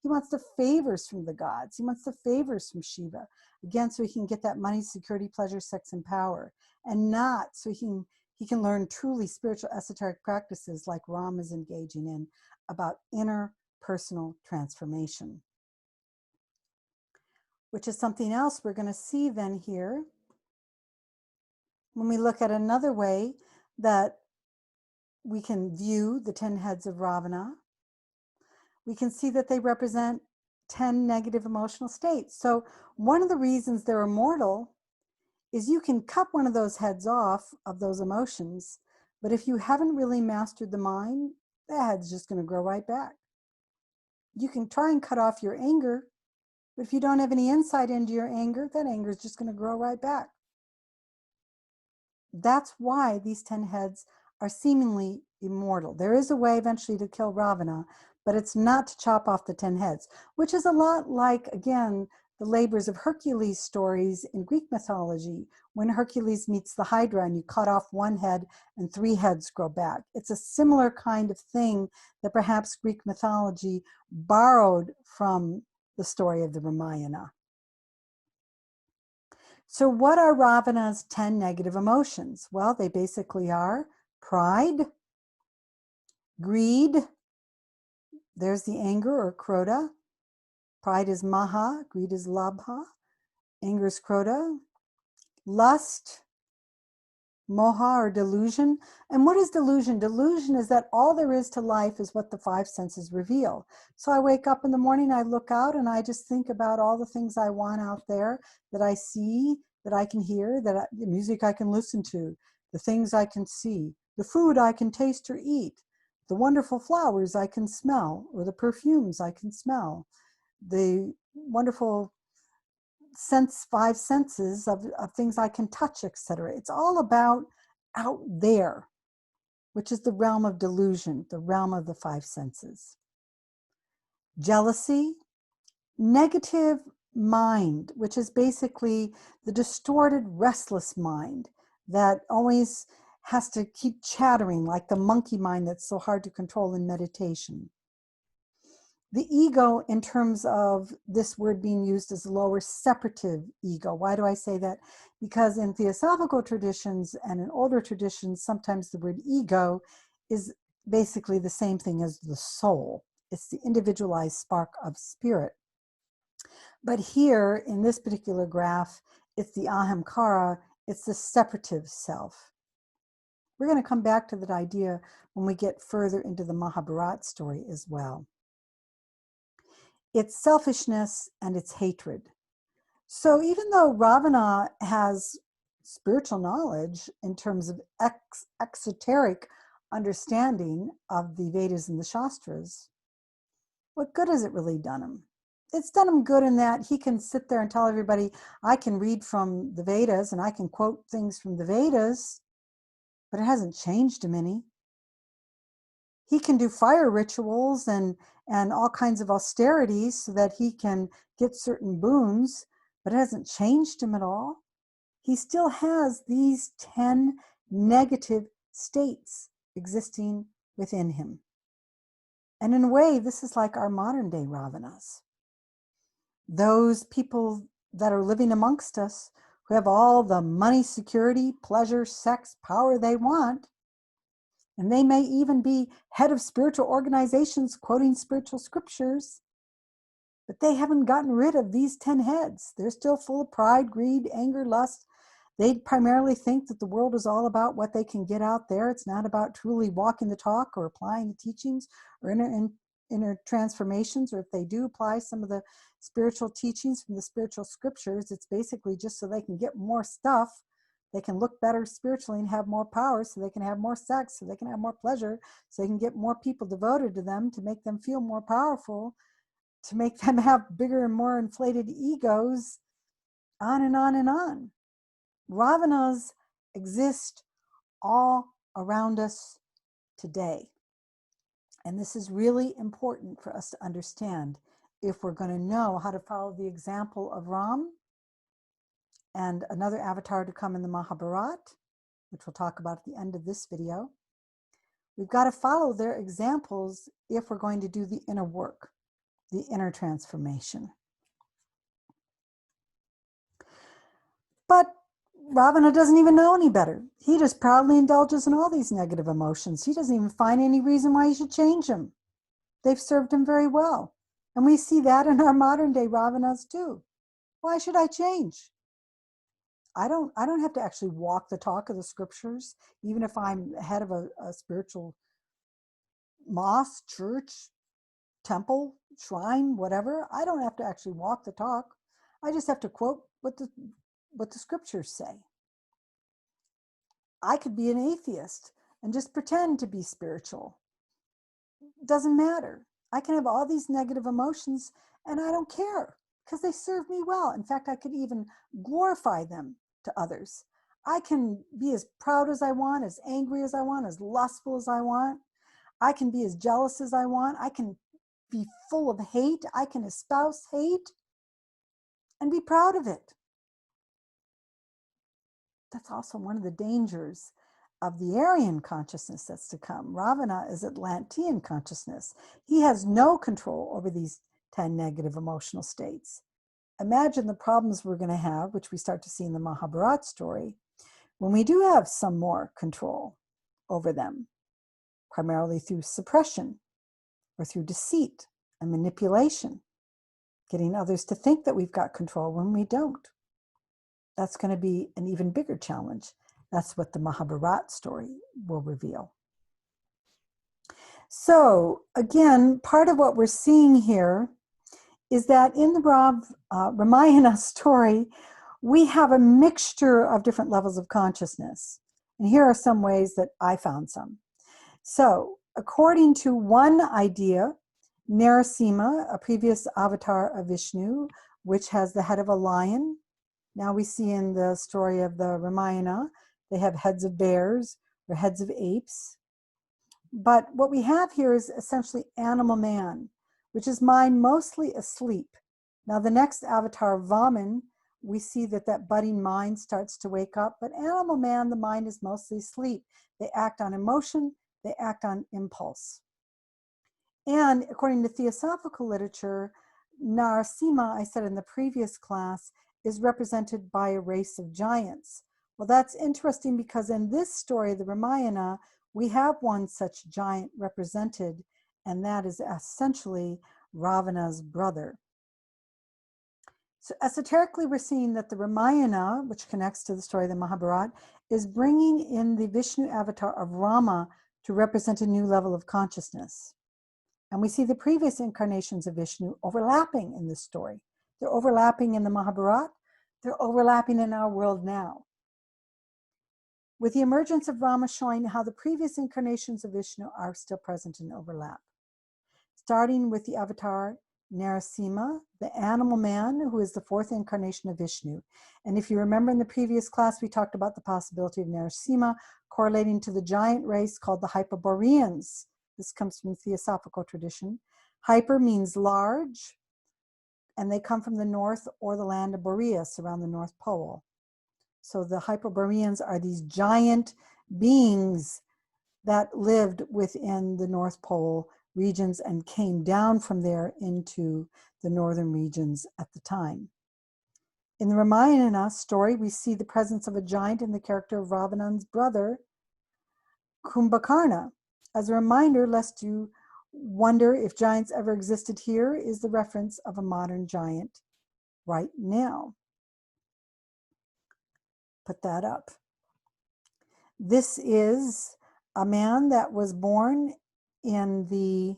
wants the favors from the gods. He wants the favors from Shiva, again, so he can get that money, security, pleasure, sex, and power, and not so he can learn truly spiritual esoteric practices like Ram is engaging in about inner personal transformation, which is something else we're going to see then here when we look at another way that we can view the 10 heads of Ravana. We can see that they represent 10 negative emotional states. So one of the reasons they're immortal is you can cut one of those heads off of those emotions, but if you haven't really mastered the mind, the head's just going to grow right back. You can try and cut off your anger, but if you don't have any insight into your anger, that anger is just going to grow right back. That's why these 10 heads are seemingly immortal. There is a way eventually to kill Ravana, but it's not to chop off the 10 heads, which is a lot like, again, the labors of Hercules stories in Greek mythology, when Hercules meets the Hydra and you cut off one head and 3 heads grow back. It's a similar kind of thing that perhaps Greek mythology borrowed from the story of the Ramayana. So what are Ravana's 10 negative emotions? Well, they basically are pride, greed, there's the anger or krodha. Pride is Maha, greed is Labha, anger is krodha, lust, moha or delusion. And what is delusion? Delusion is that all there is to life is what the 5 senses reveal. So I wake up in the morning, I look out and I just think about all the things I want out there that I see, that I can hear, the music I can listen to, the things I can see, the food I can taste or eat, the wonderful flowers I can smell, or the perfumes I can smell, the wonderful 5 senses of things I can touch, etc. It's all about out there, which is the realm of delusion, the realm of the 5 senses. Jealousy, negative mind, which is basically the distorted, restless mind that always has to keep chattering, like the monkey mind that's so hard to control in meditation. The ego, in terms of this word being used as lower separative ego. Why do I say that? Because in theosophical traditions and in older traditions, sometimes the word ego is basically the same thing as the soul. It's the individualized spark of spirit. But here in this particular graph, it's the ahamkara, it's the separative self. We're going to come back to that idea when we get further into the Mahabharata story as well. It's selfishness and it's hatred. So even though Ravana has spiritual knowledge in terms of exoteric understanding of the Vedas and the Shastras, what good has it really done him? It's done him good in that he can sit there and tell everybody, I can read from the Vedas and I can quote things from the Vedas, but it hasn't changed him any. He can do fire rituals and all kinds of austerities so that he can get certain boons, but it hasn't changed him at all. He still has these 10 negative states existing within him. And in a way, this is like our modern day Ravanas. Those people that are living amongst us who have all the money, security, pleasure, sex, power they want, and they may even be head of spiritual organizations quoting spiritual scriptures, but they haven't gotten rid of these 10 heads. They're still full of pride, greed, anger, lust. They primarily think that the world is all about what they can get out there. It's not about truly walking the talk or applying the teachings or inner transformations, or if they do apply some of the spiritual teachings from the spiritual scriptures, it's basically just so they can get more stuff. They can look better spiritually and have more power, so they can have more sex, so they can have more pleasure, so they can get more people devoted to them, to make them feel more powerful, to make them have bigger and more inflated egos, on and on and on. Ravanas exist all around us today. And this is really important for us to understand if we're going to know how to follow the example of Ram and another avatar to come in the Mahabharata, which we'll talk about at the end of this video. We've got to follow their examples if we're going to do the inner work, the inner transformation. But Ravana doesn't even know any better. He just proudly indulges in all these negative emotions. He doesn't even find any reason why he should change them. They've served him very well. And we see that in our modern day Ravanas too. Why should I change? I don't have to actually walk the talk of the scriptures, even if I'm head of a spiritual mosque, church, temple, shrine, whatever. I don't have to actually walk the talk. I just have to quote what the scriptures say. I could be an atheist and just pretend to be spiritual. It doesn't matter. I can have all these negative emotions and I don't care because they serve me well. In fact, I could even glorify them to others. I can be as proud as I want, as angry as I want, as lustful as I want. I can be as jealous as I want. I can be full of hate. I can espouse hate and be proud of it. That's also one of the dangers of the Aryan consciousness that's to come. Ravana is Atlantean consciousness. He has no control over these 10 negative emotional states. Imagine the problems we're going to have, which we start to see in the Mahabharata story, when we do have some more control over them, primarily through suppression or through deceit and manipulation, getting others to think that we've got control when we don't. That's going to be an even bigger challenge. That's what the Mahabharata story will reveal. So again, part of what we're seeing here is that in the Ramayana story, we have a mixture of different levels of consciousness. And here are some ways that I found some. So according to one idea, Narasimha, a previous avatar of Vishnu, which has the head of a lion. Now we see in the story of the Ramayana, they have heads of bears or heads of apes. But what we have here is essentially animal man, which is mind mostly asleep. Now the next avatar, Vaman, we see that budding mind starts to wake up, but animal man, the mind is mostly asleep. They act on emotion, they act on impulse. And according to theosophical literature, Narasimha, I said in the previous class, is represented by a race of giants. Well, that's interesting because in this story, the Ramayana, we have one such giant represented, and that is essentially Ravana's brother. So esoterically, we're seeing that the Ramayana, which connects to the story of the Mahabharata, is bringing in the Vishnu avatar of Rama to represent a new level of consciousness. And we see the previous incarnations of Vishnu overlapping in this story. They're overlapping in the Mahabharata. They're overlapping in our world now. With the emergence of Rama showing how the previous incarnations of Vishnu are still present in overlap. Starting with the avatar Narasimha, the animal man, who is the fourth incarnation of Vishnu. And if you remember in the previous class, we talked about the possibility of Narasimha correlating to the giant race called the Hyperboreans. This comes from the Theosophical tradition. Hyper means large, and they come from the north or the land of Boreas around the North Pole. So the Hyperboreans are these giant beings that lived within the North Pole regions and came down from there into the northern regions at the time. In the Ramayana story, we see the presence of a giant in the character of Ravana's brother, Kumbhakarna. As a reminder, lest you wonder if giants ever existed, here is the reference of a modern giant right now. Put that up. This is a man that was born in the,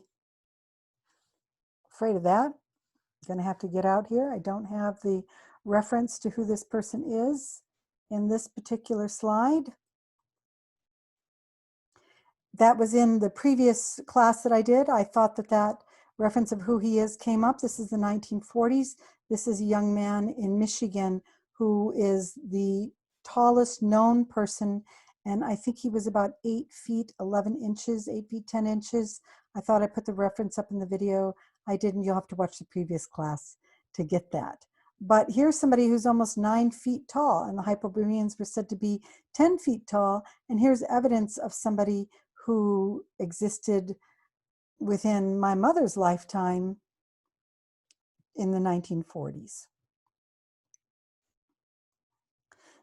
afraid of that, I'm going to have to get out here. I don't have the reference to who this person is in this particular slide. That was in the previous class that I did. I thought that that reference of who he is came up. This is the 1940s. This is a young man in Michigan who is the tallest known person, and I think he was about 8 feet 11 inches, 8 feet 10 inches. I thought I put the reference up in the video. I didn't. You'll have to watch the previous class to get that. But here's somebody who's almost 9 feet tall, and the Hyperboreans were said to be 10 feet tall, and here's evidence of somebody who existed within my mother's lifetime in the 1940s.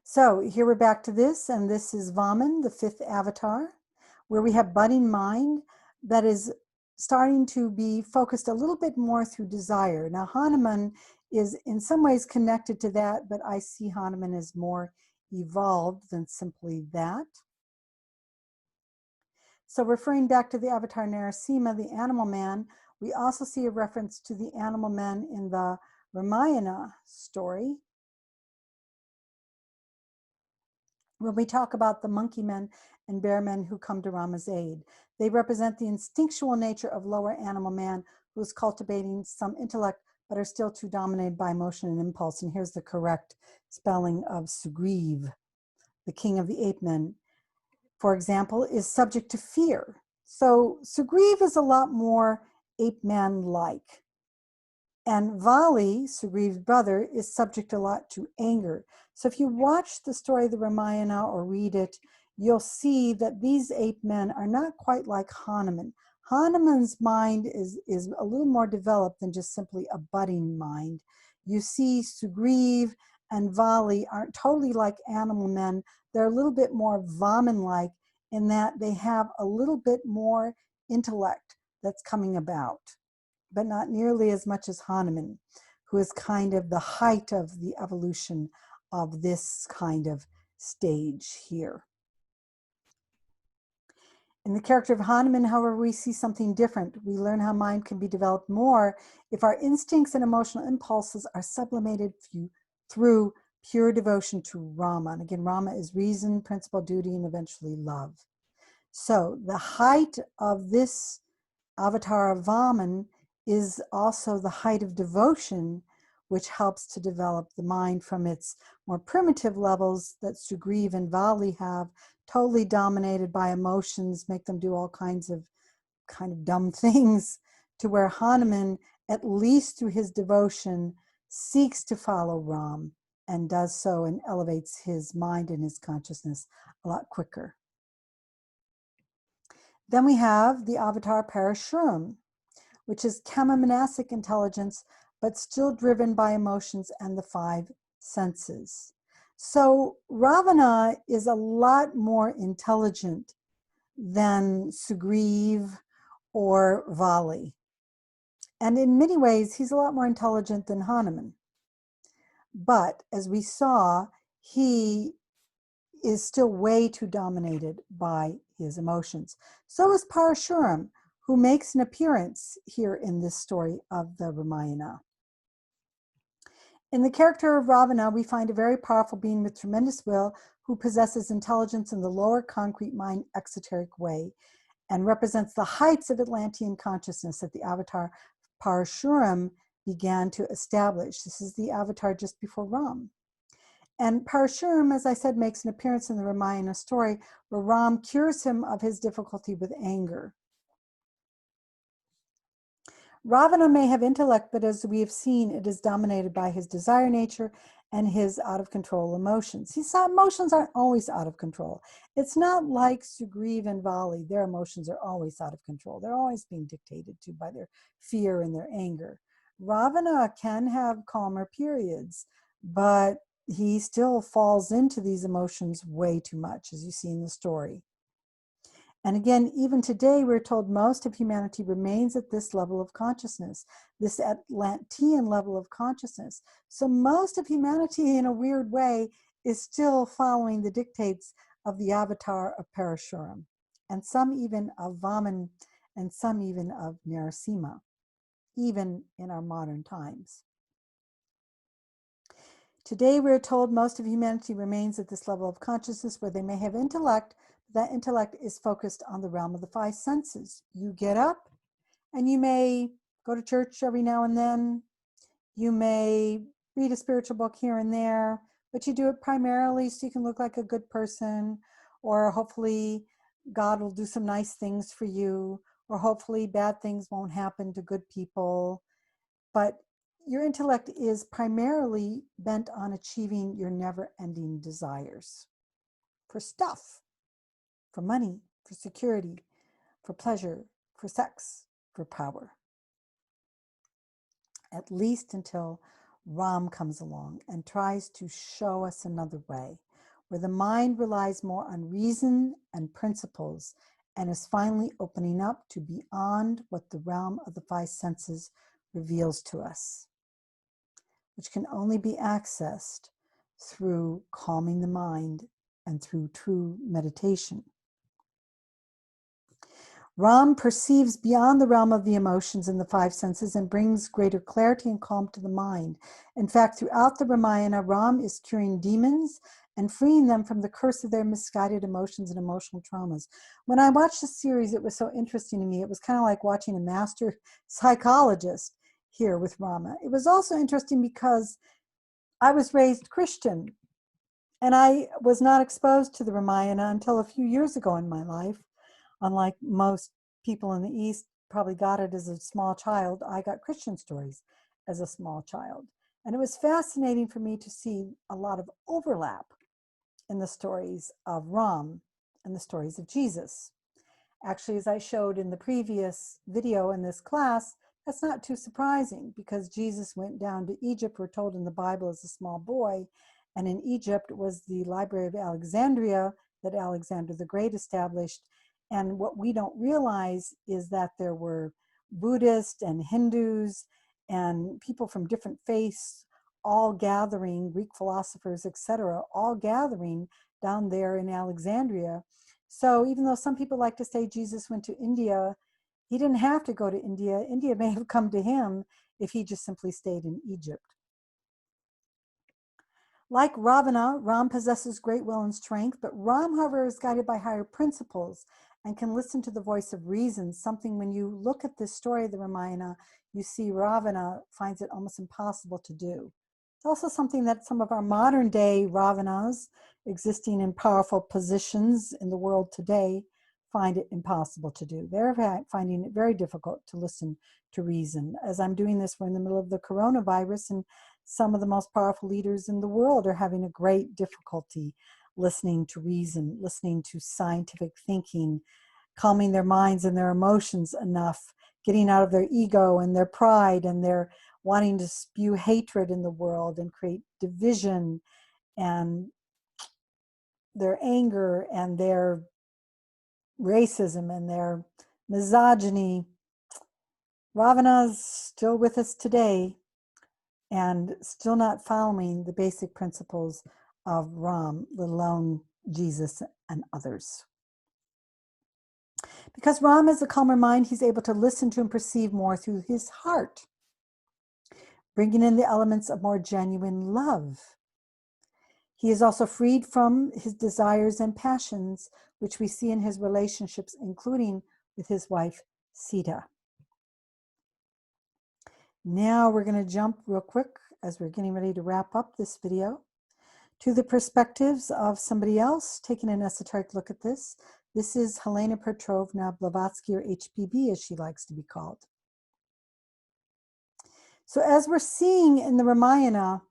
So here we're back to this, and this is Vaman, the fifth avatar, where we have budding mind that is starting to be focused a little bit more through desire. Now Hanuman is in some ways connected to that, but I see Hanuman as more evolved than simply that. So referring back to the avatar Narasimha, the animal man, we also see a reference to the animal man in the Ramayana story. When we talk about the monkey men and bear men who come to Rama's aid, they represent the instinctual nature of lower animal man who is cultivating some intellect but are still too dominated by emotion and impulse. And here's the correct spelling of Sugriv, the king of the ape men, for example, is subject to fear. So Sugriv is a lot more ape man-like. And Vali, Sugriv's brother, is subject a lot to anger. So if you watch the story of the Ramayana or read it, you'll see that these ape men are not quite like Hanuman. Hanuman's mind is a little more developed than just simply a budding mind. You see Sugriv and Vali aren't totally like animal men. They're a little bit more Vaman-like in that they have a little bit more intellect that's coming about, but not nearly as much as Hanuman, who is kind of the height of the evolution of this kind of stage here. In the character of Hanuman, however, we see something different. We learn how mind can be developed more if our instincts and emotional impulses are sublimated through pure devotion to Rama. And again, Rama is reason, principle, duty, and eventually love. So the height of this avatar of Vaman is also the height of devotion, which helps to develop the mind from its more primitive levels that Sugriv and Vali have, totally dominated by emotions, make them do all kinds of dumb things, to where Hanuman, at least through his devotion, seeks to follow Ram and does so and elevates his mind and his consciousness a lot quicker. Then we have the avatar Parashuram, which is chemomonastic intelligence, but still driven by emotions and the five senses. So Ravana is a lot more intelligent than Sugriv or Vali. And in many ways, he's a lot more intelligent than Hanuman. But as we saw, he is still way too dominated by his emotions. So is Parashuram, who makes an appearance here in this story of the Ramayana. In the character of Ravana, we find a very powerful being with tremendous will who possesses intelligence in the lower concrete mind exoteric way and represents the heights of Atlantean consciousness that the avatar Parashuram began to establish. This is the avatar just before Ram. And Parashuram, as I said, makes an appearance in the Ramayana story where Ram cures him of his difficulty with anger. Ravana may have intellect, but as we have seen, it is dominated by his desire nature and his out of control emotions. His emotions aren't always out of control. It's not like Sugriv and Vali. Their emotions are always out of control. They're always being dictated to by their fear and their anger. Ravana can have calmer periods, but he still falls into these emotions way too much, as you see in the story. And again, even today, we're told most of humanity remains at this level of consciousness, this Atlantean level of consciousness. So most of humanity, in a weird way, is still following the dictates of the avatar of Parashuram, and some even of Vaman, and some even of Narasimha, even in our modern times. Today, we're told most of humanity remains at this level of consciousness where they may have intellect. That intellect is focused on the realm of the five senses. You get up and you may go to church every now and then. You may read a spiritual book here and there, but you do it primarily so you can look like a good person, or hopefully God will do some nice things for you, or hopefully bad things won't happen to good people. But your intellect is primarily bent on achieving your never-ending desires for stuff, for money, for security, for pleasure, for sex, for power. At least until Ram comes along and tries to show us another way, where the mind relies more on reason and principles and is finally opening up to beyond what the realm of the five senses reveals to us, which can only be accessed through calming the mind and through true meditation. Ram perceives beyond the realm of the emotions and the five senses and brings greater clarity and calm to the mind. In fact, throughout the Ramayana, Ram is curing demons and freeing them from the curse of their misguided emotions and emotional traumas. When I watched the series, it was so interesting to me. It was kind of like watching a master psychologist here with Rama. It was also interesting because I was raised Christian, and I was not exposed to the Ramayana until a few years ago in my life. Unlike most people in the East probably got it as a small child, I got Christian stories as a small child. And it was fascinating for me to see a lot of overlap in the stories of Ram and the stories of Jesus. Actually, as I showed in the previous video in this class, that's not too surprising because Jesus went down to Egypt, we're told in the Bible, as a small boy. And in Egypt was the Library of Alexandria that Alexander the Great established. And what we don't realize is that there were Buddhists and Hindus and people from different faiths all gathering, Greek philosophers, etc., all gathering down there in Alexandria. So even though some people like to say Jesus went to India, he didn't have to go to India. India may have come to him if he just simply stayed in Egypt. Like Ravana, Ram possesses great will and strength, but Ram, however, is guided by higher principles and can listen to the voice of reason, something when you look at this story of the Ramayana, you see Ravana finds it almost impossible to do. It's also something that some of our modern day Ravanas existing in powerful positions in the world today find it impossible to do. They're finding it very difficult to listen to reason. As I'm doing this, we're in the middle of the coronavirus, and some of the most powerful leaders in the world are having a great difficulty listening to reason, listening to scientific thinking, calming their minds and their emotions enough, getting out of their ego and their pride and their wanting to spew hatred in the world and create division and their anger and their racism and their misogyny. Ravana's still with us today, and still not following the basic principles of Ram, let alone Jesus and others. Because Ram has a calmer mind, he's able to listen to and perceive more through his heart, bringing in the elements of more genuine love. He is also freed from his desires and passions, which we see in his relationships, including with his wife, Sita. Now we're going to jump real quick, as we're getting ready to wrap up this video, to the perspectives of somebody else taking an esoteric look at this. This is Helena Petrovna Blavatsky, or HPB, as she likes to be called. So as we're seeing in the Ramayana,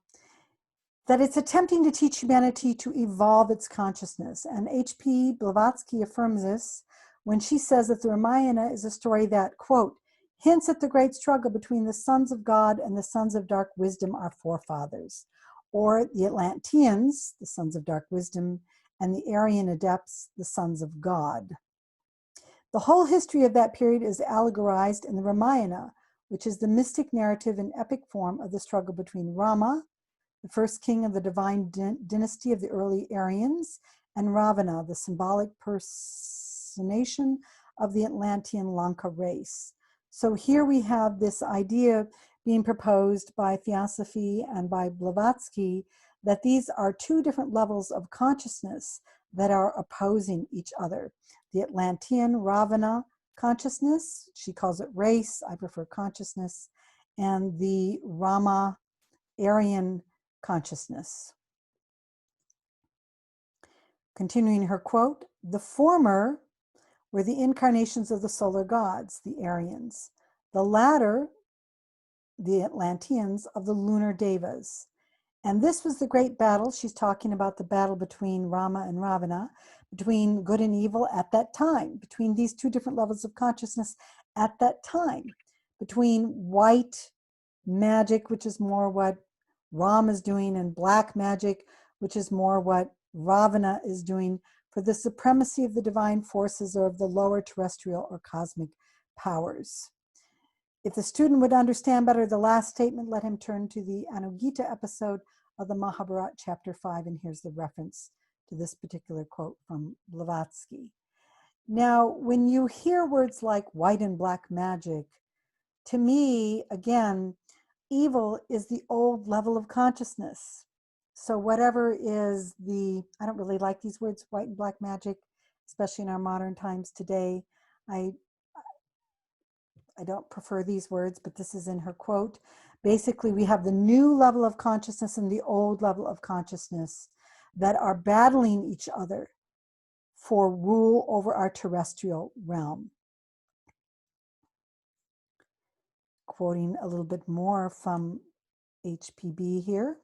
that it's attempting to teach humanity to evolve its consciousness. And H.P. Blavatsky affirms this when she says that the Ramayana is a story that, quote, hints at the great struggle between the sons of God and the sons of dark wisdom, our forefathers, or the Atlanteans, the sons of dark wisdom, and the Aryan adepts, the sons of God. The whole history of that period is allegorized in the Ramayana, which is the mystic narrative and epic form of the struggle between Rama, the first king of the divine dynasty of the early Aryans, and Ravana, the symbolic personation of the Atlantean Lanka race. So here we have this idea being proposed by Theosophy and by Blavatsky that these are two different levels of consciousness that are opposing each other. The Atlantean Ravana consciousness, she calls it race, I prefer consciousness, and the Rama Aryan consciousness. Continuing her quote, the former were the incarnations of the solar gods, the Aryans. The latter, the Atlanteans, of the lunar devas. And this was the great battle. She's talking about the battle between Rama and Ravana, between good and evil at that time, between these two different levels of consciousness at that time, between white magic, which is more what Ram is doing, and black magic, which is more what Ravana is doing, for the supremacy of the divine forces or of the lower terrestrial or cosmic powers. If the student would understand better the last statement, let him turn to the Anugita episode of the Mahabharata, chapter 5, and here's the reference to this particular quote from Blavatsky. Now, when you hear words like white and black magic, to me, again, evil is the old level of consciousness. So whatever is I don't really like these words, white and black magic, especially in our modern times today. I don't prefer these words, but this is in her quote. Basically, we have the new level of consciousness and the old level of consciousness that are battling each other for rule over our terrestrial realm. Quoting a little bit more from HPB here.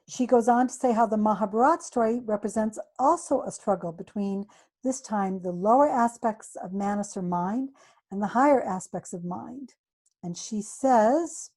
She goes on to say how the Mahabharata story represents also a struggle between, this time, the lower aspects of Manas or mind and the higher aspects of mind. And she says,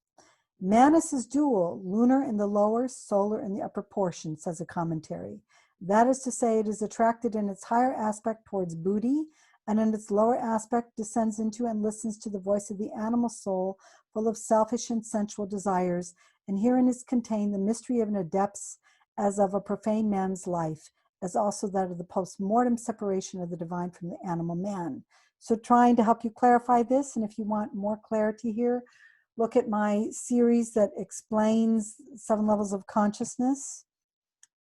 Manas is dual, lunar in the lower, solar in the upper portion, says a commentary. That is to say, it is attracted in its higher aspect towards buddhi, and in its lower aspect descends into and listens to the voice of the animal soul, full of selfish and sensual desires, and herein is contained the mystery of an adept's as of a profane man's life, as also that of the post-mortem separation of the divine from the animal man. So trying to help you clarify this, and if you want more clarity here, look at my series that explains 7 levels of consciousness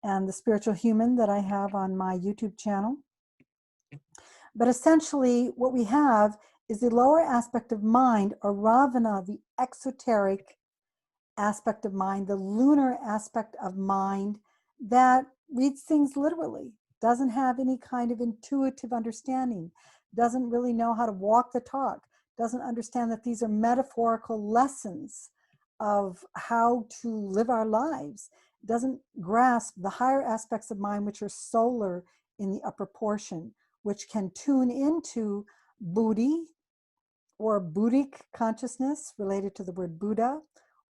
and the spiritual human that I have on my YouTube channel. But essentially what we have is the lower aspect of mind, or Ravana, the exoteric aspect of mind, the lunar aspect of mind that reads things literally, doesn't have any kind of intuitive understanding, doesn't really know how to walk the talk, doesn't understand that these are metaphorical lessons of how to live our lives, doesn't grasp the higher aspects of mind, which are solar in the upper portion, which can tune into buddhi or Buddhic consciousness related to the word Buddha,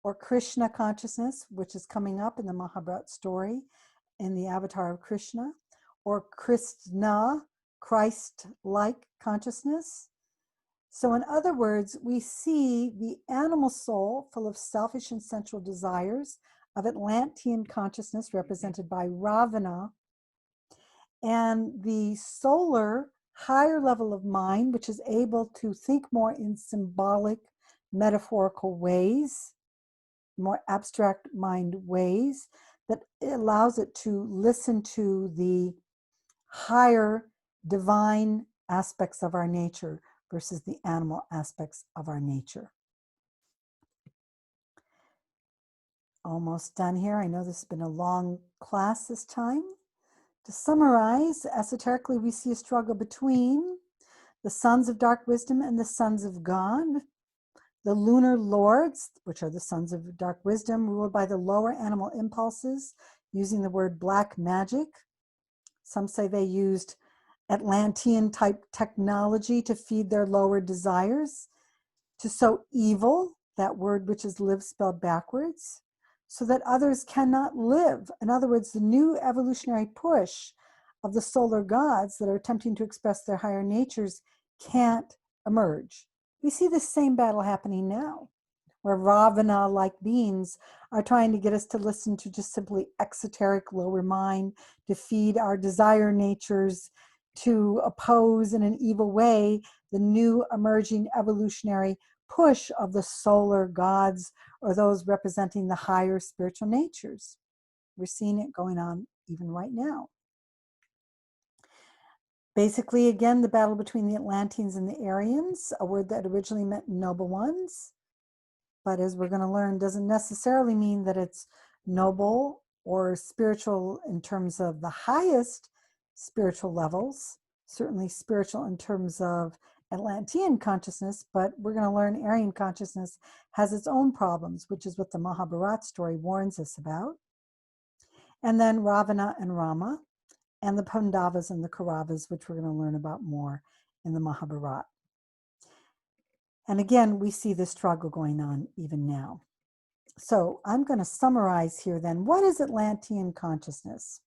or Krishna consciousness, which is coming up in the Mahabharata story in the avatar of Krishna, or Krishna, Christ-like consciousness. So in other words, we see the animal soul full of selfish and sensual desires of Atlantean consciousness represented by Ravana, and the solar higher level of mind, which is able to think more in symbolic, metaphorical ways, more abstract mind ways, that allows it to listen to the higher divine aspects of our nature versus the animal aspects of our nature. Almost done here. I know this has been a long class this time. To summarize, esoterically, we see a struggle between the sons of dark wisdom and the sons of God. The lunar lords, which are the sons of dark wisdom, ruled by the lower animal impulses, using the word black magic. Some say they used Atlantean type technology to feed their lower desires, to sow evil, that word which is live spelled backwards, so that others cannot live. In other words, the new evolutionary push of the solar gods that are attempting to express their higher natures can't emerge. We see the same battle happening now, where Ravana-like beings are trying to get us to listen to just simply exoteric lower mind, to feed our desire natures, to oppose in an evil way the new emerging evolutionary push of the solar gods or those representing the higher spiritual natures. We're seeing it going on even right now. Basically, again, the battle between the Atlanteans and the Aryans, a word that originally meant noble ones, but as we're going to learn, doesn't necessarily mean that it's noble or spiritual in terms of the highest spiritual levels, certainly spiritual in terms of Atlantean consciousness, but we're going to learn Aryan consciousness has its own problems, which is what the Mahabharata story warns us about. And then Ravana and Rama, and the Pandavas and the Kauravas, which we're going to learn about more in the Mahabharata. And again, we see this struggle going on even now. So I'm going to summarize here then, what is Atlantean consciousness?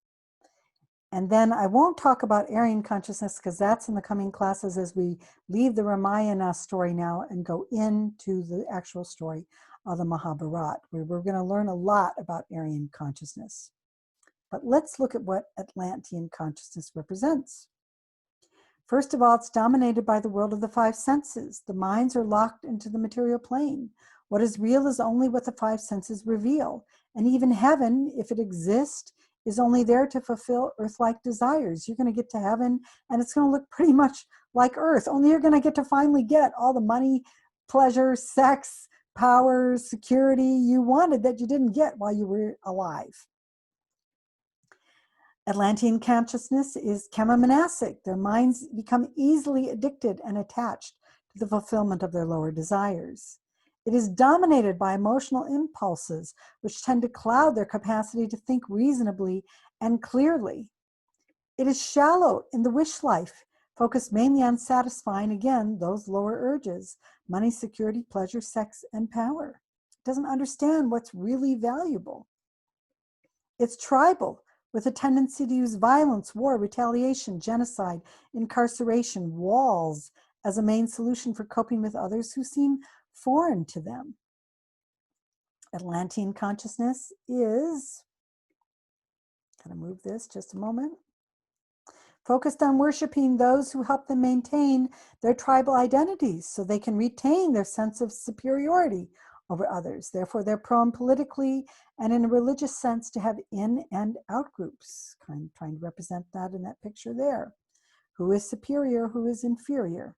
And then I won't talk about Aryan consciousness because that's in the coming classes as we leave the Ramayana story now and go into the actual story of the Mahabharata, where we're going to learn a lot about Aryan consciousness. But let's look at what Atlantean consciousness represents. First of all, it's dominated by the world of the five senses. The minds are locked into the material plane. What is real is only what the five senses reveal. And even heaven, if it exists, is only there to fulfill earth-like desires. You're going to get to heaven and it's going to look pretty much like earth, only you're going to get to finally get all the money, pleasure, sex, power, security you wanted that you didn't get while you were alive. Atlantean consciousness is chemomonastic. Their minds become easily addicted and attached to the fulfillment of their lower desires. It is dominated by emotional impulses, which tend to cloud their capacity to think reasonably and clearly. It is shallow in the wish life, focused mainly on satisfying, again, those lower urges: money, security, pleasure, sex, and power. It doesn't understand what's really valuable. It's tribal, with a tendency to use violence, war, retaliation, genocide, incarceration, walls as a main solution for coping with others who seem foreign to them. Atlantean consciousness is, gotta move this just a moment, focused on worshiping those who help them maintain their tribal identities so they can retain their sense of superiority over others. Therefore, they're prone politically and in a religious sense to have in and out groups, kind of trying to represent that in that picture there. Who is superior, who is inferior?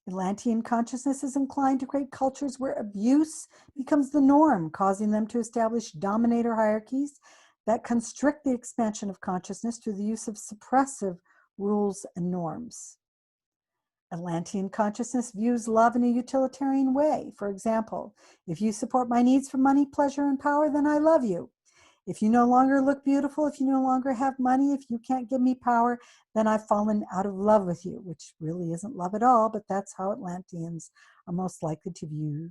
Atlantean consciousness is inclined to create cultures where abuse becomes the norm, causing them to establish dominator hierarchies that constrict the expansion of consciousness through the use of suppressive rules and norms. Atlantean consciousness views love in a utilitarian way. For example, if you support my needs for money, pleasure, and power, then I love you. If you no longer look beautiful, if you no longer have money, if you can't give me power, then I've fallen out of love with you, which really isn't love at all, but that's how Atlanteans are most likely to view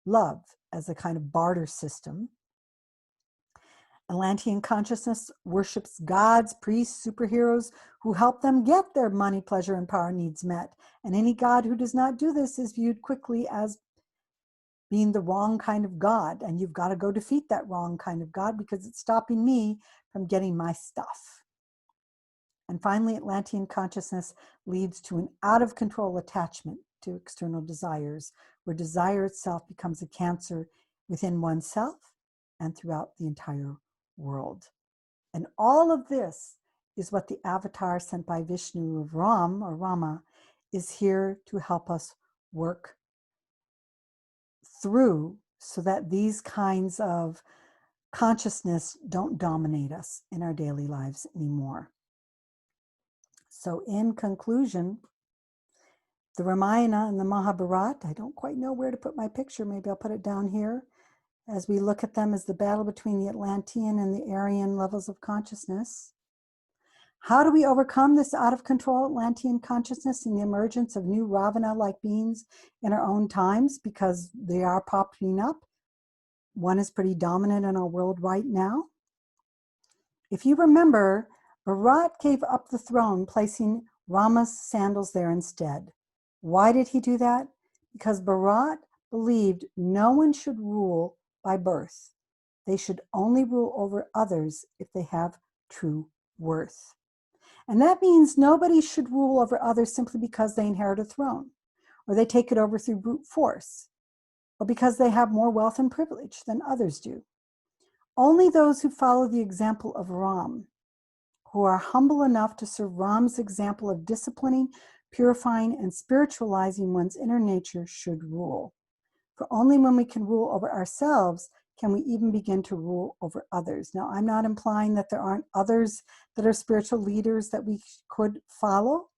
love, as a kind of barter system. Atlantean consciousness worships gods, priests, superheroes who help them get their money, pleasure, and power needs met. And any god who does not do this is viewed quickly as being the wrong kind of god. And you've got to go defeat that wrong kind of god because it's stopping me from getting my stuff. And finally, Atlantean consciousness leads to an out-of-control attachment to external desires, where desire itself becomes a cancer within oneself and throughout the entire world. And all of this is what the avatar sent by Vishnu of Ram or Rama is here to help us work through, so that these kinds of consciousness don't dominate us in our daily lives anymore. So in conclusion, the Ramayana and the Mahabharata, I don't quite know where to put my picture, maybe I'll put it down here, as we look at them as the battle between the Atlantean and the Aryan levels of consciousness. How do we overcome this out-of-control Atlantean consciousness and the emergence of new Ravana-like beings in our own times, because they are popping up? One is pretty dominant in our world right now. If you remember, Bharata gave up the throne, placing Rama's sandals there instead. Why did he do that? Because Bharata believed no one should rule by birth. They should only rule over others if they have true worth. And that means nobody should rule over others simply because they inherit a throne, or they take it over through brute force, or because they have more wealth and privilege than others do. Only those who follow the example of Ram, who are humble enough to serve Ram's example of disciplining, purifying, and spiritualizing one's inner nature, should rule. For only when we can rule over ourselves can we even begin to rule over others. Now, I'm not implying that there aren't others that are spiritual leaders that we could follow,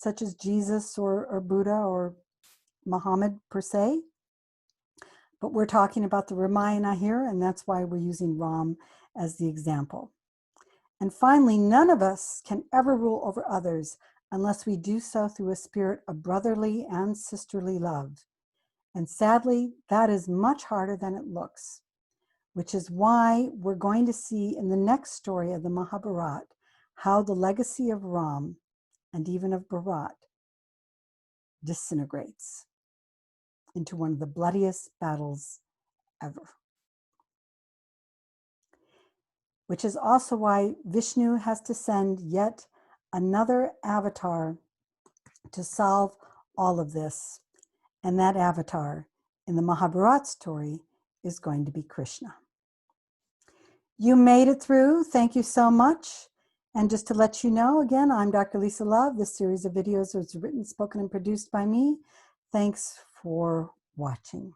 such as Jesus or Buddha or Muhammad per se. But we're talking about the Ramayana here, and that's why we're using Ram as the example. And finally, none of us can ever rule over others unless we do so through a spirit of brotherly and sisterly love. And sadly, that is much harder than it looks, which is why we're going to see in the next story of the Mahabharata how the legacy of Ram and even of Bharata disintegrates into one of the bloodiest battles ever. Which is also why Vishnu has to send yet another avatar to solve all of this. And that avatar in the Mahabharata story is going to be Krishna. You made it through. Thank you so much. And just to let you know, again, I'm Dr. Lisa Love. This series of videos was written, spoken, and produced by me. Thanks for watching.